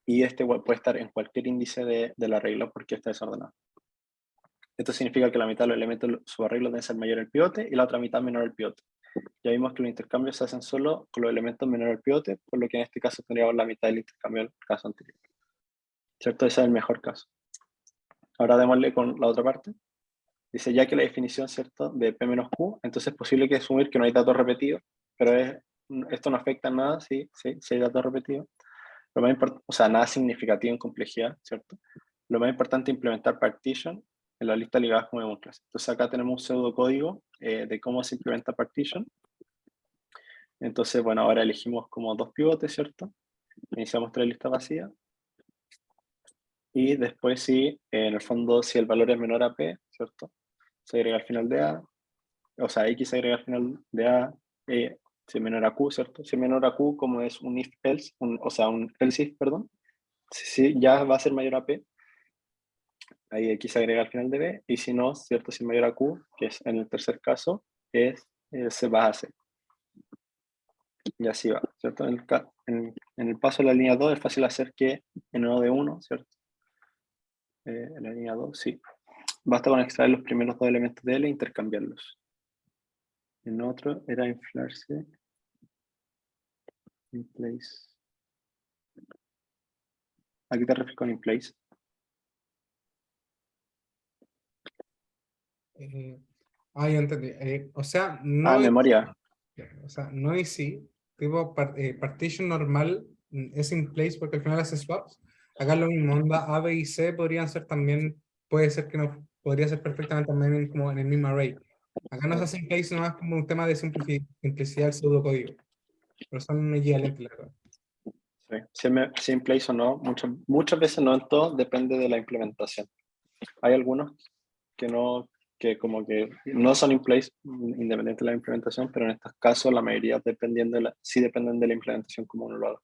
y este puede estar en cualquier índice del arreglo porque está desordenado. Esto significa que la mitad de los elementos de su arreglo deben ser mayor al pivote y la otra mitad menor al pivote. Ya vimos que los intercambios se hacen solo con los elementos menor al pivote, por lo que en este caso tendríamos la mitad del intercambio del caso anterior. ¿Cierto? Ese es el mejor caso. Ahora démosle con la otra parte. Dice, ya que la definición, ¿cierto?, de P menos Q, entonces es posible que asumir que no hay datos repetidos, pero esto no afecta en nada si hay datos repetidos. Lo más o sea, nada significativo en complejidad, ¿cierto? Lo más importante es implementar partition en la lista ligada como vemos clase. Entonces acá tenemos un pseudocódigo de cómo se implementa partition. Entonces, bueno, ahora elegimos como dos pivotes, ¿cierto? Iniciamos tres listas vacías. Y después sí, en el fondo, si el valor es menor a P, ¿cierto? Se agrega al final de A, o sea, X se agrega al final de A, si es menor a Q, ¿cierto? Si es menor a Q, como es un if-else, o sea, un else-if, perdón, si ya va a ser mayor a P, ahí X se agrega al final de B, y si no, ¿cierto? Si es mayor a Q, que es en el tercer caso, se va a C. Y así va, ¿cierto? En el paso de la línea 2 es fácil hacer que en O de 1, ¿cierto? En la línea 2, sí. Basta con extraer los primeros dos elementos de L e intercambiarlos. En otro era inflarse. In place. ¿A qué te refieres con in place? Ya entendí. O sea, no, Memoria. o sea, no y sí. Tipo partition normal es in place porque al final hace swaps. Acá lo mismo, onda A, B y C podrían ser también, puede ser que no, podría ser perfectamente también como en el mismo array. Acá no se hace in place, no es como un tema de simplicidad del pseudocódigo. Pero son equivalentes, la verdad. Sí. Si in place o no, muchas veces no en todo, depende de la implementación. Hay algunos que como que no son in place independiente de la implementación, pero en estos casos la mayoría sí dependen de la implementación como uno lo haga.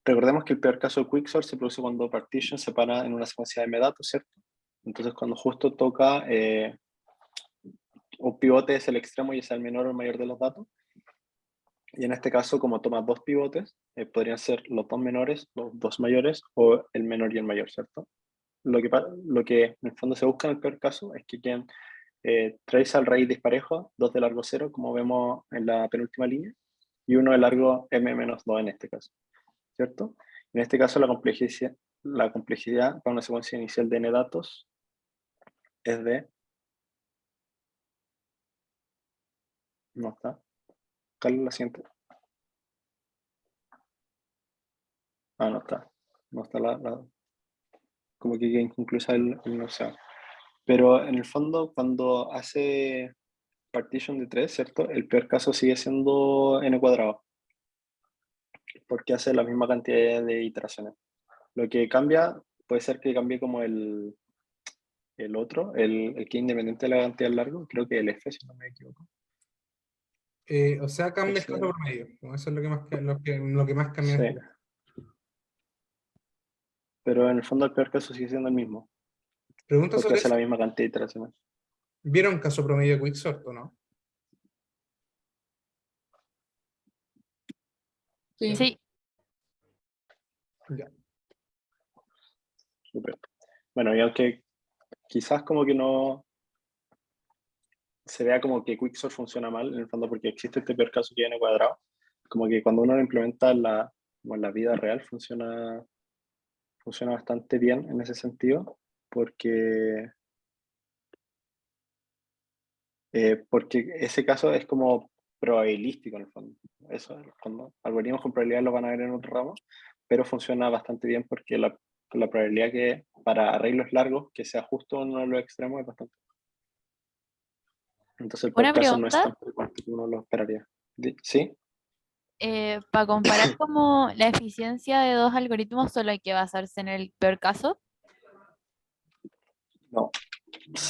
Recordemos que el peor caso de Quicksort se produce cuando partition se para en una secuencia de metadatos, ¿cierto? Entonces cuando justo toca un pivote es el extremo y es el menor o el mayor de los datos. Y en este caso, como toma dos pivotes, podrían ser los dos menores, los dos mayores o el menor y el mayor, ¿cierto? Lo que en el fondo se busca en el peor caso es que queden 3 al raíz disparejo, 2 de largo 0, como vemos en la penúltima línea, y 1 de largo m-2 en este caso, ¿cierto? En este caso la complejidad para una secuencia inicial de n datos es de... No está. ¿Cuál es la siguiente? No está. No está como que queda inconclusa el enunciado. Pero en el fondo, cuando hace partition de 3, ¿cierto? El peor caso sigue siendo n cuadrado, porque hace la misma cantidad de iteraciones. Lo que cambia puede ser que cambie como el otro, el que es independiente de la cantidad del largo, creo que el F, si no me equivoco. O sea, cambia el Ese- caso promedio. Como eso es lo que más, lo que más cambia. Sí. Pero en el fondo el peor caso sigue siendo el mismo, Pregunta porque sobre hace eso. la misma cantidad de iteraciones. ¿Vieron caso promedio de Quicksort o no? Sí. Sí, Ya. Súper. Bueno, y aunque quizás como que no se vea como que Quicksort funciona mal, en el fondo porque existe este peor caso que n cuadrado, como que cuando uno lo implementa como en la vida real funciona bastante bien en ese sentido, porque ese caso es como probabilístico en el fondo. Eso, cuando algoritmos con probabilidad lo van a ver en otro ramo, pero funciona bastante bien porque la probabilidad que para arreglos largos que sea justo uno de los extremos es bastante. Entonces el peor una caso no es pregunta, tan frecuente como uno lo esperaría. ¿Sí? para comparar como la eficiencia de dos algoritmos, solo hay que basarse en el peor caso. No.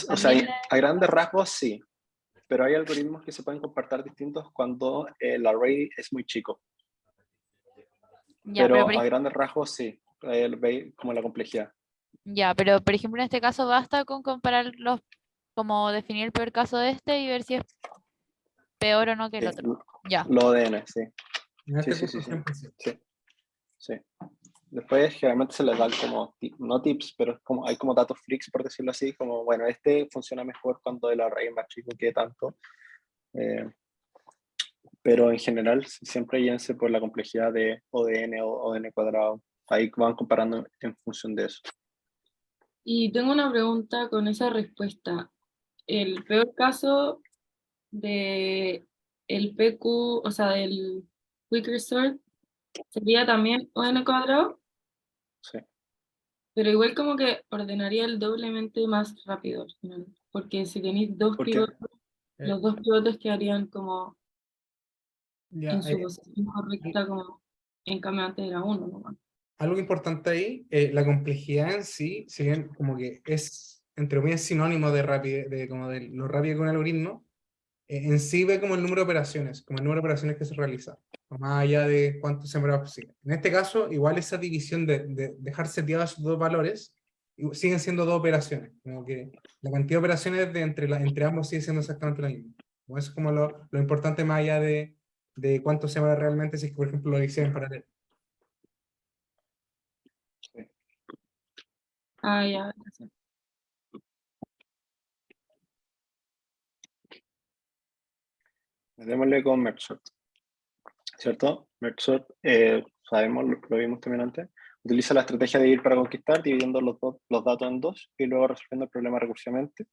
O sea, También a grandes rasgos sí, pero hay algoritmos que se pueden comportar distintos cuando el array es muy chico. ya, pero Pero a grandes rasgos sí, veis como la complejidad. por ejemplo en este caso basta con comparar los, como definir el peor caso de este y ver si es peor o no que el Sí, otro. Ya. lo ODN, sí. En este Sí, curso siempre sí. sí, sí. Después generalmente se les dan como, no tips, pero es como, hay como datos freaks, por decirlo así, como, bueno, este funciona mejor cuando el array es más chico que tanto. Pero en general siempre llévense por la complejidad de ODN o ODN cuadrado. Ahí van comparando en función de eso. Y tengo una pregunta con esa respuesta. El peor caso de el PQ, o sea, del Quicker Sort, sería también ON cuadrado, Sí. pero igual como que ordenaría el doblemente más rápido al final, porque si tenéis dos ¿Por qué? pivotes, los dos pivotes quedarían como Ya, en su posición correcta, como en cambio antes era uno nomás. algo importante ahí, la complejidad en sí, si bien como que es, entre comillas, sinónimo de rapidez, de, como de lo rápido que un algoritmo, en sí ve como el número de operaciones, como el número de operaciones que se realiza, más allá de cuánto se demora posible. En este caso, igual esa división de dejar seteados esos dos valores, siguen siendo dos operaciones, como que la cantidad de operaciones entre ambos sigue siendo exactamente la misma. Como eso es como lo importante más allá de cuánto se demora realmente, si es que, por ejemplo, lo hicieron en paralelo. Sí. Ah, ya, gracias. Démosle con Mergesort, ¿cierto? Mergesort, sabemos, lo vimos también antes, utiliza la estrategia de ir para conquistar, dividiendo los datos en dos y luego resolviendo el problema recursivamente.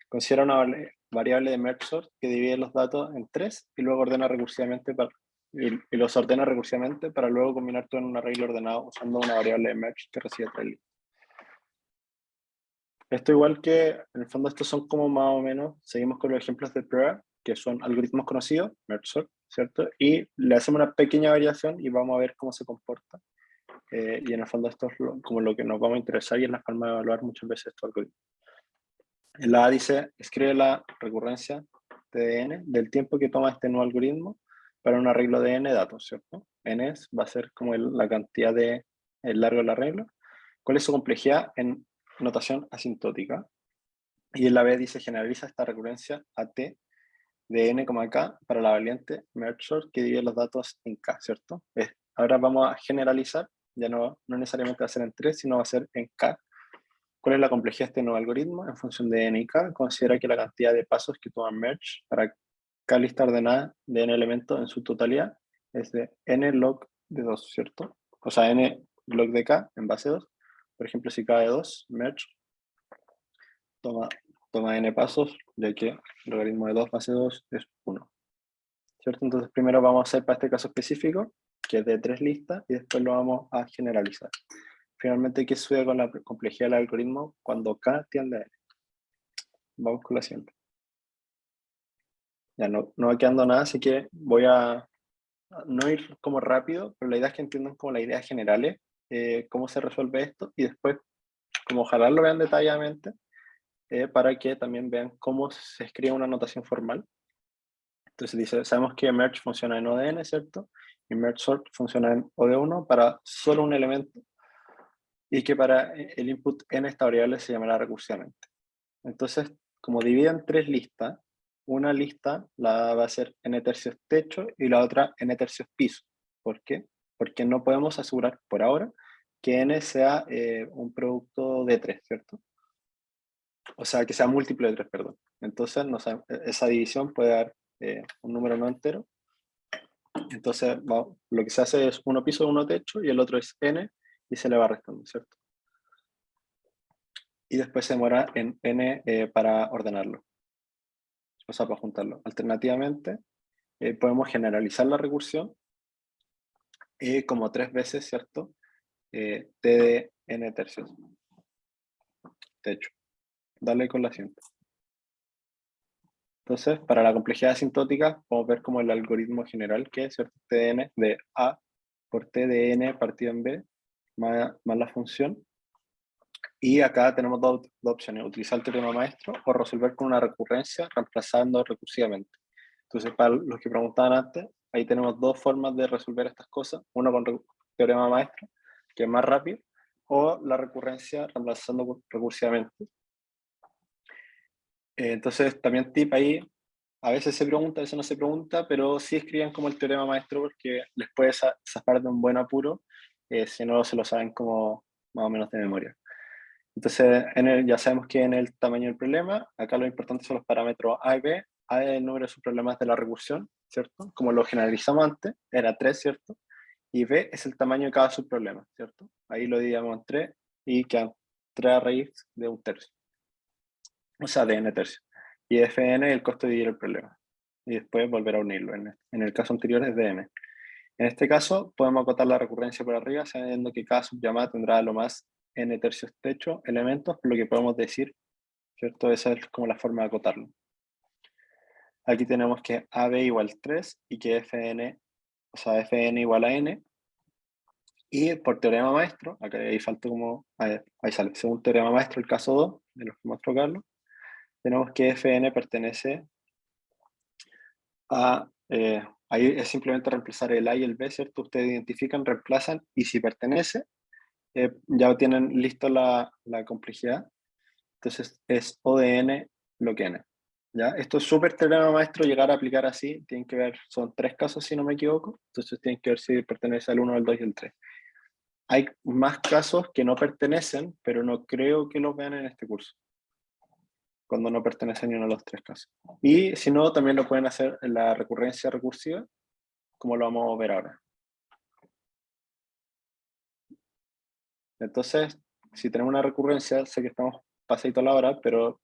Considera una variable de Mergesort que divide los datos en tres y luego ordena recursivamente y los ordena recursivamente para luego combinar todo en un arreglo ordenado usando una variable de merge que recibe tres listas. Esto igual que, en el fondo, estos son como más o menos, seguimos con los ejemplos de prueba, que son algoritmos conocidos, Mergesort, ¿cierto? Y le hacemos una pequeña variación y vamos a ver cómo se comporta. Y en el fondo esto es como lo que nos vamos a interesar y es la forma de evaluar muchas veces estos algoritmos. En la A dice, escribe la recurrencia de n del tiempo que toma este nuevo algoritmo para un arreglo de n datos, ¿cierto? N va a ser como la cantidad de el largo del arreglo. ¿Cuál es su complejidad en notación asintótica? Y en la B dice, generaliza esta recurrencia a t de n, k para la variante Mergesort que divide los datos en k, ¿cierto? Ahora vamos a generalizar, ya no necesariamente va a ser en 3, sino va a ser en k. ¿Cuál es la complejidad de este nuevo algoritmo? En función de n y k, considera que la cantidad de pasos que toma merge para k lista ordenada de n elementos en su totalidad es de n log de 2, ¿cierto? O sea, n log de k en base 2. Por ejemplo, si k de 2, merge toma n pasos, ya que el logaritmo de 2 base 2 es 1. ¿Cierto? Entonces primero vamos a hacer para este caso específico, que es de 3 listas, y después lo vamos a generalizar. Finalmente, ¿qué sucede con la complejidad del algoritmo cuando k tiende a n? Vamos con la siguiente. Ya no va quedando nada, así que voy a no ir como rápido, pero la idea es que entiendan como las ideas generales, cómo se resuelve esto, y después como ojalá lo vean detalladamente, para que también vean cómo se escribe una notación formal. Entonces dice, sabemos que merge funciona en ODN, ¿cierto? Y merge sort funciona en OD1 para solo un elemento, y que para el input n esta variable se llamará recursivamente. Entonces, como divide en 3 listas, una lista la va a ser n tercios techo y la otra n tercios piso. ¿Por qué? Porque no podemos asegurar por ahora que n sea un producto de 3, ¿cierto? O sea, que sea múltiplo de 3, perdón. Entonces, esa división puede dar un número no entero. Entonces, lo que se hace es uno piso, uno techo, y el otro es n, y se le va restando, ¿cierto? Y después se demora en n para ordenarlo, o sea, para juntarlo. Alternativamente, podemos generalizar la recursión como 3 veces, ¿cierto? T de n tercios. Techo. Dale con la siguiente. Entonces, para la complejidad asintótica, podemos ver como el algoritmo general, que es, ¿cierto? T de n de A por T de n partido en B, más la función. Y acá tenemos dos opciones, utilizar el teorema maestro o resolver con una recurrencia reemplazando recursivamente. Entonces, para los que preguntaban antes, ahí tenemos 2 formas de resolver estas cosas. Uno con teorema maestro, que es más rápido, o la recurrencia reemplazando recursivamente. Entonces, también tip ahí, a veces se pregunta, a veces no se pregunta, pero sí escriban como el teorema maestro porque les puede zafar de un buen apuro si no se lo saben como más o menos de memoria. Entonces, ya sabemos que en el tamaño del problema, acá lo importante son los parámetros A y B. A es el número de subproblemas de la recursión, ¿cierto? Como lo generalizamos antes, era 3, ¿cierto? Y B es el tamaño de cada subproblema, ¿cierto? Ahí lo dividimos en 3 y quedan 3 a raíz de 1/3. O sea, de n tercio. Y Fn es el costo de dividir el problema. Y después volver a unirlo. En el caso anterior es dm. En este caso, podemos acotar la recurrencia por arriba, sabiendo que cada subllamada tendrá lo más n tercios techo elementos, por lo que podemos decir, ¿cierto? Esa es como la forma de acotarlo. Aquí tenemos que AB igual 3 y que Fn, o sea, Fn igual a n. Y por teorema maestro, acá ahí falta como, ahí sale, según teorema maestro, el caso 2, de los que mostró Carlos, tenemos que Fn pertenece a, ahí es simplemente reemplazar el A y el B, ¿cierto? Ustedes identifican, reemplazan, y si pertenece, ya tienen listo la complejidad. Entonces es O de n lo que n. ¿Ya? Esto es súper teorema maestro, llegar a aplicar así, tienen que ver, son 3 casos si no me equivoco, entonces tienen que ver si pertenece al 1, al 2 y al 3. Hay más casos que no pertenecen, pero no creo que los vean en este curso, cuando no pertenecen ni uno de los 3 casos. Y si no, también lo pueden hacer en la recurrencia recursiva, como lo vamos a ver ahora. Entonces, si tenemos una recurrencia, sé que estamos pasadito a la hora, pero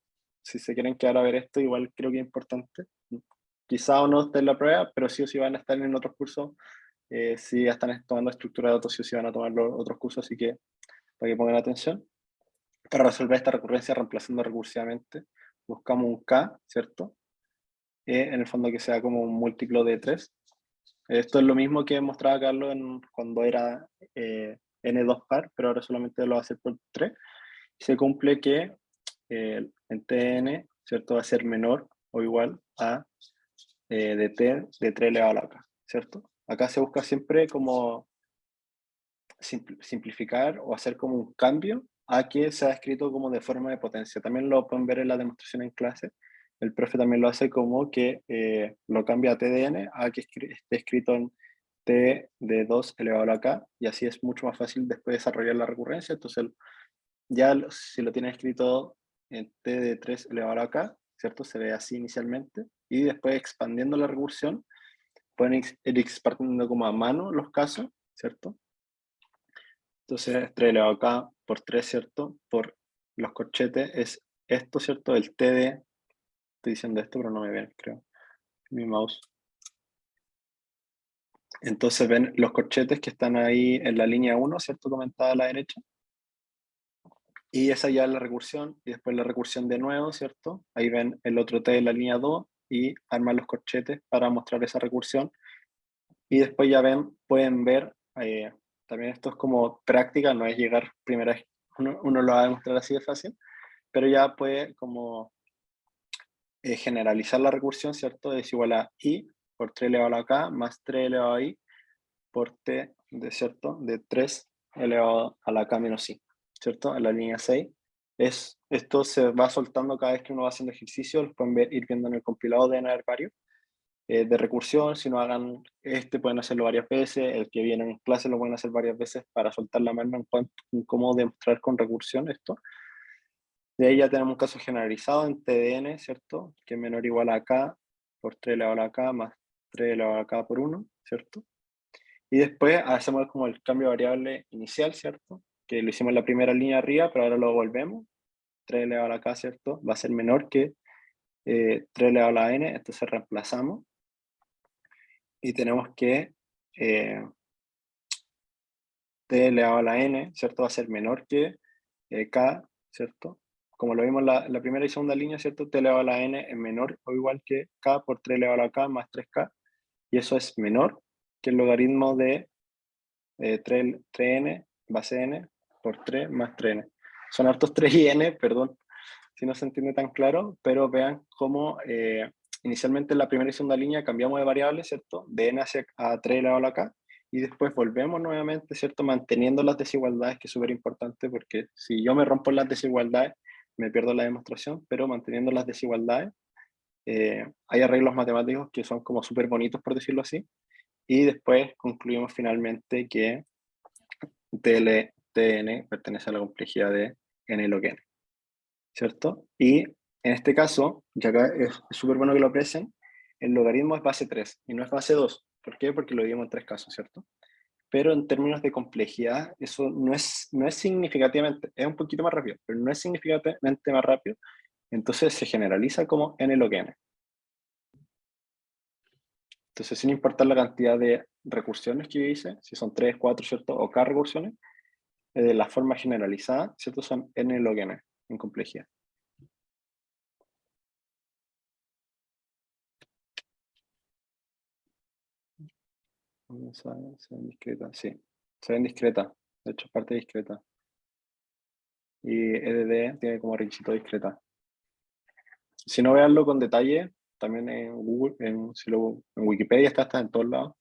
si se quieren quedar a ver esto, igual creo que es importante. Quizá o no esté en la prueba, pero sí o sí van a estar en otros cursos. Si ya están tomando estructura de datos, sí o sí van a tomar los otros cursos, así que para que pongan atención. Para resolver esta recurrencia reemplazando recursivamente, buscamos un K, ¿cierto? En el fondo que sea como un múltiplo de 3. Esto es lo mismo que mostraba Carlos cuando era n2 par, pero ahora solamente lo va a hacer por 3. Se cumple que en Tn, ¿cierto? Va a ser menor o igual a de T de 3 elevado a la K, ¿cierto? Acá se busca siempre como simplificar o hacer como un cambio a que sea escrito como de forma de potencia. También lo pueden ver en la demostración en clase. El profe también lo hace como que lo cambia a T de n a que esté escrito en T de 2 elevado a la K, y así es mucho más fácil después desarrollar la recurrencia. Entonces, ya si lo tienen escrito en T de 3 elevado a la K, ¿cierto? Se ve así inicialmente, y después expandiendo la recursión, pueden ir expandiendo como a mano los casos, ¿cierto? Entonces, 3 elevado a K por 3, ¿cierto? Por los corchetes es esto, ¿cierto? El T de, estoy diciendo esto, pero no me ven, creo, mi mouse. Entonces ven los corchetes que están ahí en la línea 1, ¿cierto? Comentada a la derecha. Y esa ya es la recursión, y después la recursión de nuevo, ¿cierto? Ahí ven el otro T de la línea 2, y arman los corchetes para mostrar esa recursión. Y después ya ven, pueden ver, también esto es como práctica, no es llegar primera vez uno lo va a demostrar así de fácil, pero ya puede como generalizar la recursión, ¿cierto? Es igual a i por 3 elevado a la k más 3 elevado a i por t, ¿cierto? De 3 elevado a la k menos i, ¿cierto? En la línea 6. Esto se va soltando cada vez que uno va haciendo ejercicio, lo pueden ir viendo en el compilado de varios de recursión. Si no hagan pueden hacerlo varias veces, el que viene en clase lo pueden hacer varias veces para soltar la mano en cómo demostrar con recursión esto. De ahí ya tenemos un caso generalizado en TDN, ¿cierto? Que es menor o igual a k por 3 elevado a la k más 3 elevado a la k por 1, ¿cierto? Y después hacemos como el cambio de variable inicial, ¿cierto? Que lo hicimos en la primera línea arriba, pero ahora lo volvemos. 3 elevado a la k, ¿cierto? Va a ser menor que 3 elevado a la n, entonces reemplazamos. Y tenemos que t elevado a la n, ¿cierto? Va a ser menor que k, ¿cierto? Como lo vimos en la primera y segunda línea, ¿cierto? T elevado a la n es menor o igual que k por 3 elevado a la k más 3k. Y eso es menor que el logaritmo de 3n base n por 3 más 3n. Son hartos 3 y n, perdón si no se entiende tan claro, pero vean cómo inicialmente en la primera y segunda línea cambiamos de variable, ¿cierto? De n a 3 elevado a la k, y después volvemos nuevamente, ¿cierto? Manteniendo las desigualdades, que es súper importante, porque si yo me rompo las desigualdades, me pierdo la demostración, pero manteniendo las desigualdades, hay arreglos matemáticos que son como súper bonitos, por decirlo así, y después concluimos finalmente que Tn pertenece a la complejidad de n log n, ¿cierto? Y en este caso, ya acá es súper bueno que lo aprecien, el logaritmo es base 3 y no es base 2. ¿Por qué? Porque lo dividimos en 3 casos, ¿cierto? Pero en términos de complejidad, eso no es significativamente, es un poquito más rápido, pero no es significativamente más rápido, entonces se generaliza como n log n. Entonces, sin importar la cantidad de recursiones que yo hice, si son 3, 4, ¿cierto? O k recursiones, la forma generalizada, ¿cierto? Son n log n en complejidad. Se ven discretas, sí. Se ven discretas, de hecho, parte discreta. Y EDD tiene como requisito discreta. Si no, veanlo con detalle, también en Google, en Wikipedia está en todos lados.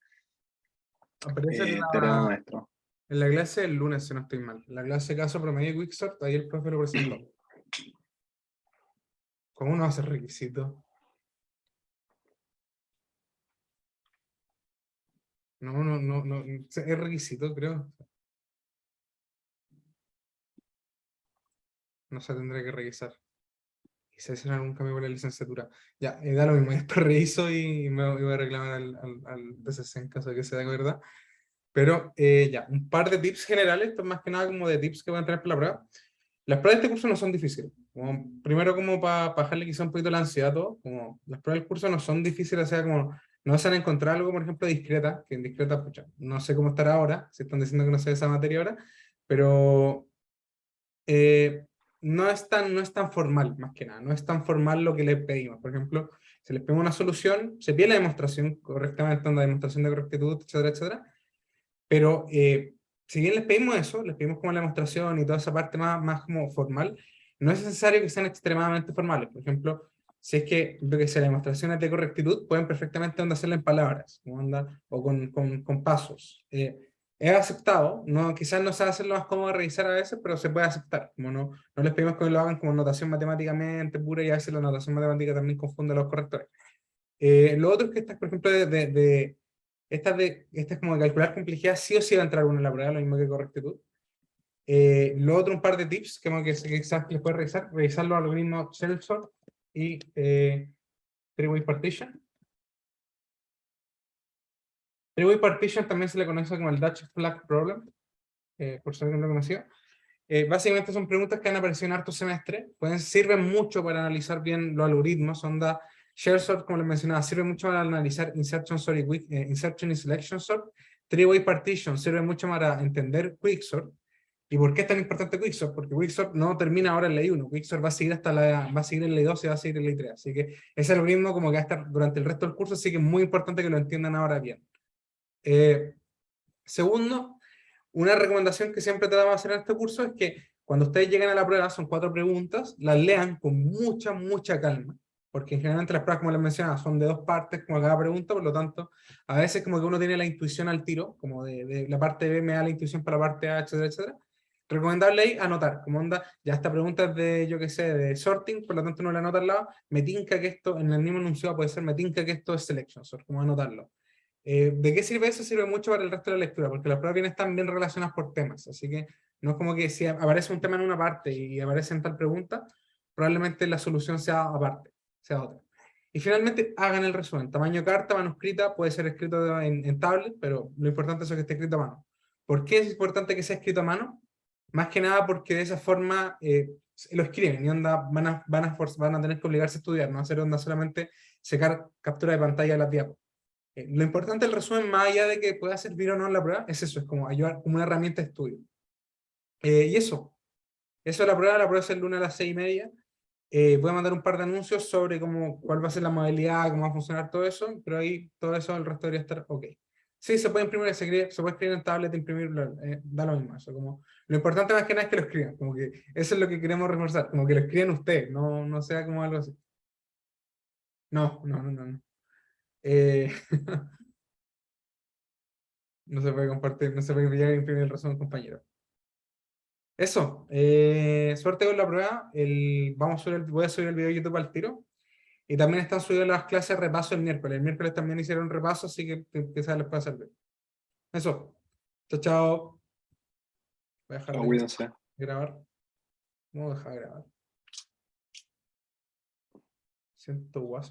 Aparece en Teorema maestro. en la clase el lunes, si no estoy mal. En la clase caso promedio de Quicksort, ahí el profe lo presentó. ¿Cómo no hace requisito? No, es requisito, creo. No se tendrá que revisar. Quizás hicieron algún cambio por la licenciatura. Ya, da lo mismo, después reviso y me voy a reclamar al DCC en caso de que sea de verdad. Pero ya, un par de tips generales, esto es más que nada como de tips que van a tener para la prueba. Las pruebas de este curso no son difíciles. Primero, como para bajarle quizá un poquito la ansiedad a todo, como las pruebas del curso no son difíciles, o sea, como no se van a encontrar algo, por ejemplo, discreta, que en discreta, pucha, no sé cómo estará ahora, si están diciendo que no sé esa materia ahora, pero no es tan formal, más que nada, no es tan formal lo que les pedimos. Por ejemplo, si les pedimos una solución, se pide la demostración correctamente, una demostración de correctitud, etcétera, etcétera, pero si bien les pedimos eso, les pedimos como la demostración y toda esa parte más como formal, no es necesario que sean extremadamente formales. Por ejemplo, si es que, la demostración es de correctitud, pueden perfectamente hacerla en palabras, o con pasos. Es aceptado, no, quizás no se va a hacer lo más cómodo de revisar a veces, pero se puede aceptar. Como no les pedimos que lo hagan como notación matemáticamente pura, y a veces la notación matemática también confunde a los correctores. Lo otro es que estas, por ejemplo, esta es como de calcular complejidad, sí o sí va a entrar uno en la prueba, lo mismo que correctitud. Lo otro, un par de tips que quizás les puede revisar los algoritmos Shellsort y Three-Way Partition. Three-Way Partition también se le conoce como el Dutch Flag Problem, por si alguien no lo conocía. Básicamente son preguntas que han aparecido en harto semestre, sirven mucho para analizar bien los algoritmos. Shellsort, como les mencionaba, sirve mucho para analizar insertion y selection sort. Three-Way Partition sirve mucho para entender Quicksort. ¿Y por qué es tan importante Quicksort? Porque Quicksort no termina ahora en ley 1, Quicksort va a seguir en ley 2 y va a seguir en ley 3. Así que ese algoritmo como que va a estar durante el resto del curso, así que es muy importante que lo entiendan ahora bien. Segundo, una recomendación que siempre tratamos de hacer en este curso es que Cuando ustedes llegan a la prueba, son 4 preguntas, las lean con mucha calma, porque generalmente las pruebas, como les mencionaba, son de 2 partes, como cada pregunta, por lo tanto, a veces como que uno tiene la intuición al tiro, como de la parte B me da la intuición para la parte A, etcétera, etcétera. Recomendable ahí anotar, como onda, ya esta pregunta es de, yo qué sé, de sorting, por lo tanto uno la anota al lado, me tinca que esto, en el mismo enunciado puede ser, me tinca que esto es selection sort, como anotarlo. ¿De qué sirve eso? Sirve mucho para el resto de la lectura, porque las pruebas están bien relacionadas por temas, así que no es como que si aparece un tema en una parte y aparece en tal pregunta, probablemente la solución sea aparte, sea otra. Y finalmente, hagan el resumen. Tamaño carta, manuscrita, puede ser escrito en tablet, pero lo importante es que esté escrito a mano. ¿Por qué es importante que sea escrito a mano? Más que nada porque de esa forma lo escriben y onda, van a tener que obligarse a estudiar, no hacer onda solamente sacar captura de pantalla de las diapos. Lo importante del resumen, más allá de que pueda servir o no en la prueba, es eso, es como ayudar como una herramienta de estudio. Y eso es la prueba es el lunes a las 6:30. Voy a mandar un par de anuncios sobre cuál va a ser la modalidad, cómo va a funcionar todo eso, pero ahí todo eso, el resto debería estar ok. Sí, se puede imprimir, se puede escribir en tablet, imprimirlo, da lo mismo. Eso, como, lo importante más que nada es que lo escriban, como que eso es lo que queremos reforzar, como que lo escriban ustedes, no sea como algo así. No. Eh, no se puede compartir, no se puede enviar e imprimir el resumen, compañero. Eso, suerte con la prueba. Voy a subir el video de YouTube al tiro. Y también están subidas las clases de repaso el miércoles. El miércoles también hicieron repaso, así que quizás les pueda servir. Eso. Chao. Voy a dejar de Cuídense. grabar. ¿Cómo dejar de grabar? Siento guaso.